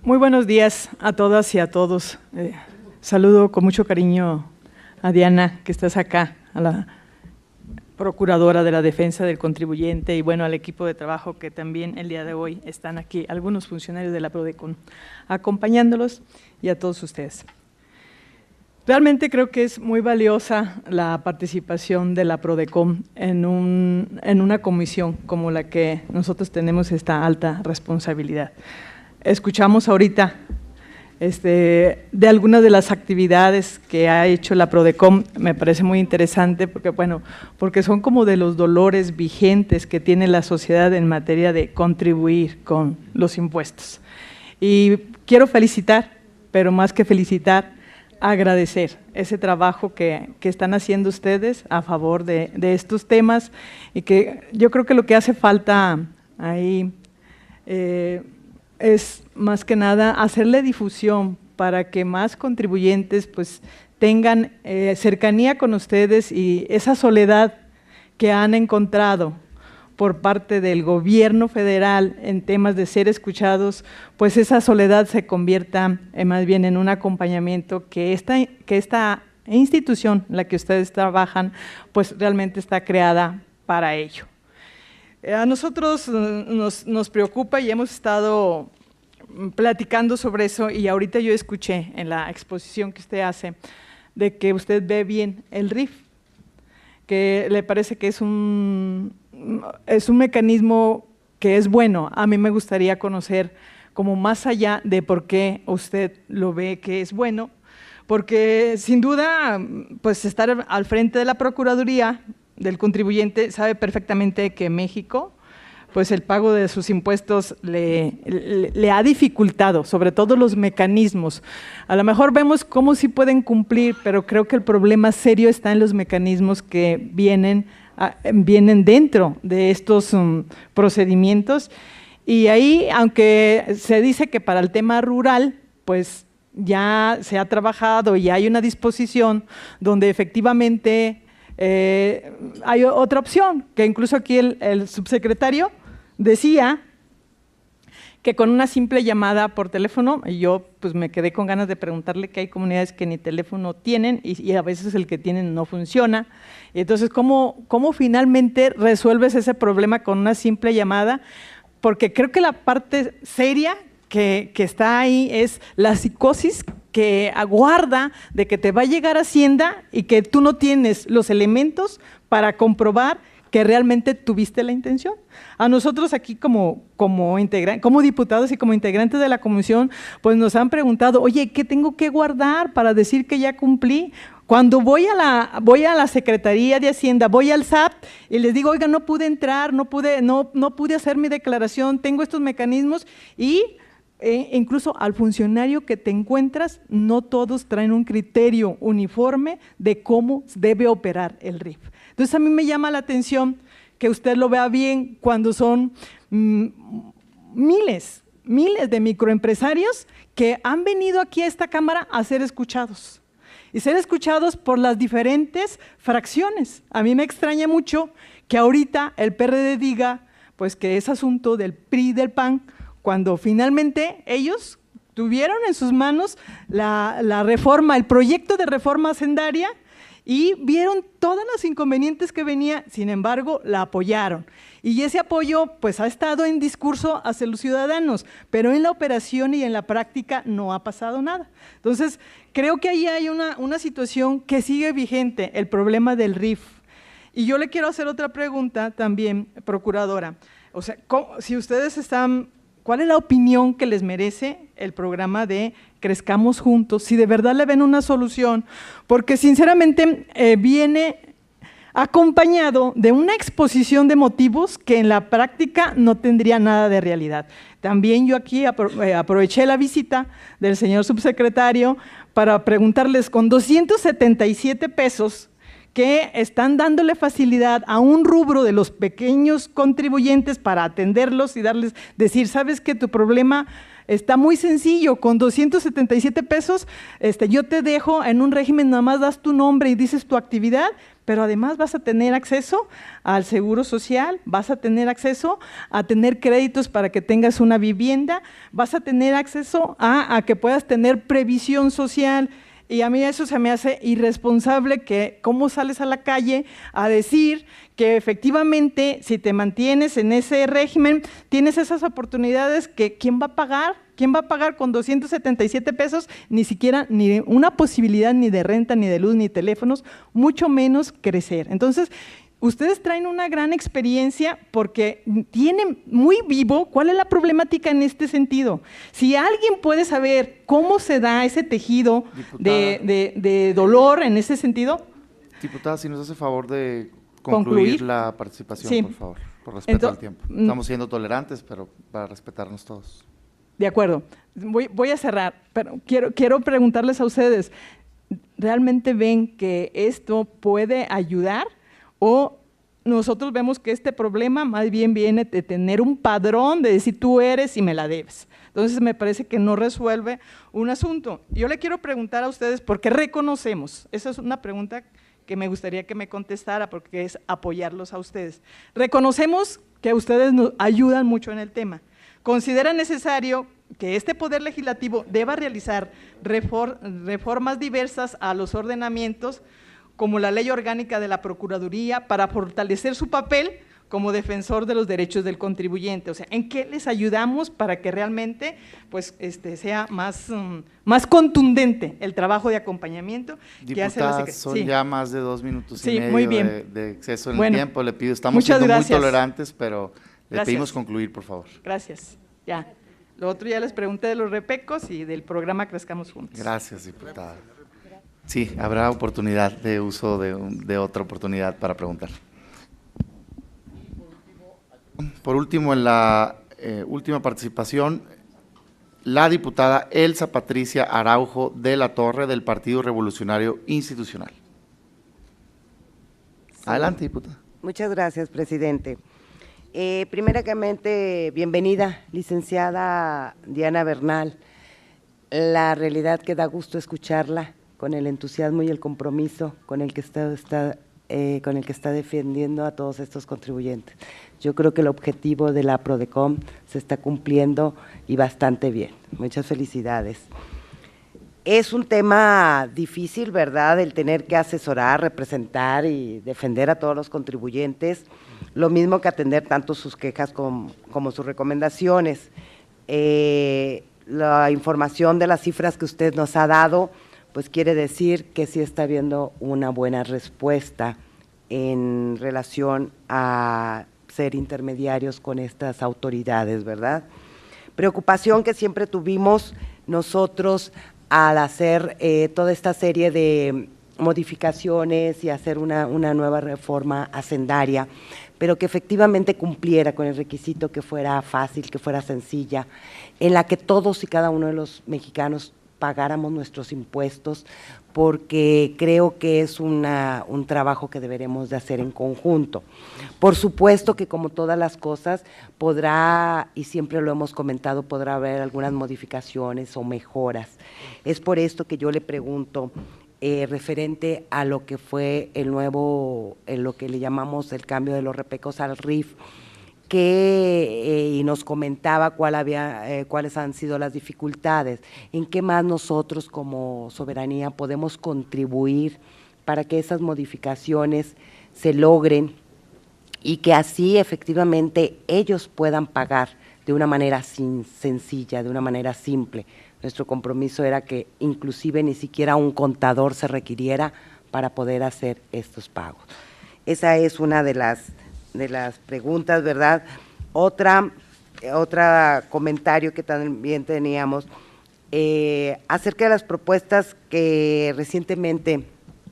Muy buenos días a todas y a todos. Saludo con mucho cariño a Diana, que estás acá, a la Procuradora de la Defensa del Contribuyente y bueno, al equipo de trabajo que también el día de hoy están aquí, algunos funcionarios de la PRODECON acompañándolos y a todos ustedes. Realmente creo que es muy valiosa la participación de la PRODECON en una comisión como la que nosotros tenemos esta alta responsabilidad. Escuchamos ahorita de algunas de las actividades que ha hecho la PRODECON, me parece muy interesante porque son como de los dolores vigentes que tiene la sociedad en materia de contribuir con los impuestos. Y quiero felicitar, pero más que felicitar, agradecer ese trabajo que están haciendo ustedes a favor de estos temas y que yo creo que lo que hace falta ahí es más que nada hacerle difusión para que más contribuyentes pues tengan cercanía con ustedes y esa soledad que han encontrado por parte del gobierno federal en temas de ser escuchados, pues esa soledad se convierta más bien en un acompañamiento que esta institución en la que ustedes trabajan, pues realmente está creada para ello. A nosotros nos preocupa y hemos estado platicando sobre eso y ahorita yo escuché en la exposición que usted hace de que usted ve bien el RIF, que le parece que es un mecanismo que es bueno. A mí me gustaría conocer como más allá de por qué usted lo ve que es bueno, porque sin duda pues estar al frente de la Procuraduría del contribuyente sabe perfectamente que México pues el pago de sus impuestos le ha dificultado, sobre todo los mecanismos. A lo mejor vemos cómo sí pueden cumplir, pero creo que el problema serio está en los mecanismos que vienen dentro de estos procedimientos. Y ahí, aunque se dice que para el tema rural, pues ya se ha trabajado y hay una disposición donde efectivamente hay otra opción, que incluso aquí el subsecretario decía que con una simple llamada por teléfono, y yo pues me quedé con ganas de preguntarle que hay comunidades que ni teléfono tienen y a veces el que tienen no funciona. Y entonces, ¿cómo finalmente resuelves ese problema con una simple llamada? Porque creo que la parte seria que está ahí es la psicosis que aguarda de que te va a llegar Hacienda y que tú no tienes los elementos para comprobar que realmente tuviste la intención. A nosotros aquí como diputados y como integrantes de la comisión, pues nos han preguntado, oye, ¿qué tengo que guardar para decir que ya cumplí? Cuando voy a la Secretaría de Hacienda, voy al SAT y les digo, oiga, no pude entrar, no pude hacer mi declaración, tengo estos mecanismos y incluso al funcionario que te encuentras, no todos traen un criterio uniforme de cómo debe operar el RIF. Entonces a mí me llama la atención que usted lo vea bien cuando son miles de microempresarios que han venido aquí a esta Cámara a ser escuchados y ser escuchados por las diferentes fracciones. A mí me extraña mucho que ahorita el PRD diga pues que es asunto del PRI y del PAN, cuando finalmente ellos tuvieron en sus manos la reforma, el proyecto de reforma hacendaria y vieron todos los inconvenientes que venía, sin embargo, la apoyaron. Y ese apoyo pues ha estado en discurso hacia los ciudadanos, pero en la operación y en la práctica no ha pasado nada. Entonces, creo que ahí hay una situación que sigue vigente, el problema del RIF. Y yo le quiero hacer otra pregunta también, Procuradora. O sea, si ustedes están… ¿Cuál es la opinión que les merece el programa de Crezcamos Juntos? Si de verdad le ven una solución, porque sinceramente viene acompañado de una exposición de motivos que en la práctica no tendría nada de realidad. También yo aquí aproveché la visita del señor subsecretario para preguntarles con 277 pesos que están dándole facilidad a un rubro de los pequeños contribuyentes para atenderlos y decir, sabes que tu problema está muy sencillo, con 277 pesos yo te dejo en un régimen, nada más das tu nombre y dices tu actividad, pero además vas a tener acceso al seguro social, vas a tener acceso a tener créditos para que tengas una vivienda, vas a tener acceso a que puedas tener previsión social. Y a mí eso se me hace irresponsable, que cómo sales a la calle a decir que efectivamente si te mantienes en ese régimen tienes esas oportunidades, que ¿quién va a pagar? ¿Quién va a pagar con 277 pesos? Ni siquiera ni una posibilidad ni de renta, ni de luz, ni teléfonos, mucho menos crecer. Entonces, ustedes traen una gran experiencia porque tienen muy vivo cuál es la problemática en este sentido. Si alguien puede saber cómo se da ese tejido de dolor en ese sentido. Diputada, si nos hace favor de concluir la participación, sí, por favor, por respeto al tiempo. Estamos siendo tolerantes, pero para respetarnos todos. De acuerdo. Voy a cerrar, pero quiero preguntarles a ustedes, ¿realmente ven que esto puede ayudar? ¿O nosotros vemos que este problema más bien viene de tener un padrón de decir tú eres y me la debes? Entonces me parece que no resuelve un asunto. Yo le quiero preguntar a ustedes porque reconocemos, esa es una pregunta que me gustaría que me contestara porque es apoyarlos a ustedes. Reconocemos que ustedes nos ayudan mucho en el tema. ¿Considera necesario que este Poder Legislativo deba realizar reformas diversas a los ordenamientos, como la Ley Orgánica de la Procuraduría, para fortalecer su papel como defensor de los derechos del contribuyente? O sea, ¿en qué les ayudamos para que realmente pues, sea más contundente el trabajo de acompañamiento? Diputada, son sí, ya más de 2 minutos y medio muy bien, de exceso en el tiempo. Le pido, estamos muchas siendo gracias, muy tolerantes, pero le pedimos concluir, por favor. Gracias. Ya. Lo otro ya les pregunté de los repecos y del programa Crezcamos Juntos. Gracias, diputada. Sí, habrá oportunidad de uso de otra oportunidad para preguntar. Por último, en la última participación, la diputada Elsa Patricia Araujo de la Torre, del Partido Revolucionario Institucional. Adelante, diputada. Muchas gracias, presidente. Primeramente, bienvenida, licenciada Diana Bernal. La realidad que da gusto escucharla, con el entusiasmo y el compromiso con el que está defendiendo a todos estos contribuyentes. Yo creo que el objetivo de la PRODECOM se está cumpliendo y bastante bien. Muchas felicidades. Es un tema difícil, ¿verdad?, el tener que asesorar, representar y defender a todos los contribuyentes, lo mismo que atender tanto sus quejas como sus recomendaciones. La información de las cifras que usted nos ha dado, pues quiere decir que sí está habiendo una buena respuesta en relación a ser intermediarios con estas autoridades, ¿verdad? Preocupación que siempre tuvimos nosotros al hacer toda esta serie de modificaciones y hacer una nueva reforma hacendaria, pero que efectivamente cumpliera con el requisito, que fuera fácil, que fuera sencilla, en la que todos y cada uno de los mexicanos pagáramos nuestros impuestos, porque creo que es un trabajo que deberemos de hacer en conjunto. Por supuesto que, como todas las cosas, podrá, y siempre lo hemos comentado, podrá haber algunas modificaciones o mejoras. Es por esto que yo le pregunto, referente a lo que fue lo que le llamamos el cambio de los repecos al RIF, y nos comentaba cuáles han sido las dificultades, en qué más nosotros como soberanía podemos contribuir para que esas modificaciones se logren y que así efectivamente ellos puedan pagar de una manera sencilla, de una manera simple. Nuestro compromiso era que inclusive ni siquiera un contador se requiriera para poder hacer estos pagos. Esa es una de las preguntas, ¿verdad? Otro comentario que también teníamos acerca de las propuestas que recientemente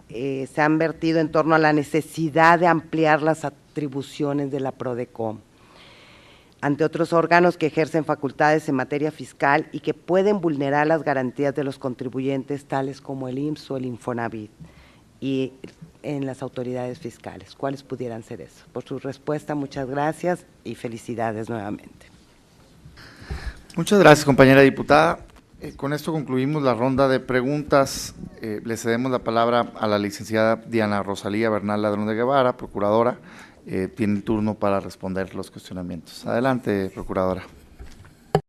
se han vertido en torno a la necesidad de ampliar las atribuciones de la PRODECOM ante otros órganos que ejercen facultades en materia fiscal y que pueden vulnerar las garantías de los contribuyentes, tales como el IMSS o el Infonavit. Y en las autoridades fiscales. ¿Cuáles pudieran ser eso? Por su respuesta, muchas gracias y felicidades nuevamente. Muchas gracias, compañera diputada. Con esto concluimos la ronda de preguntas. Le cedemos la palabra a la licenciada Diana Rosalía Bernal Ladrón de Guevara, procuradora. Tiene el turno para responder los cuestionamientos. Adelante, procuradora.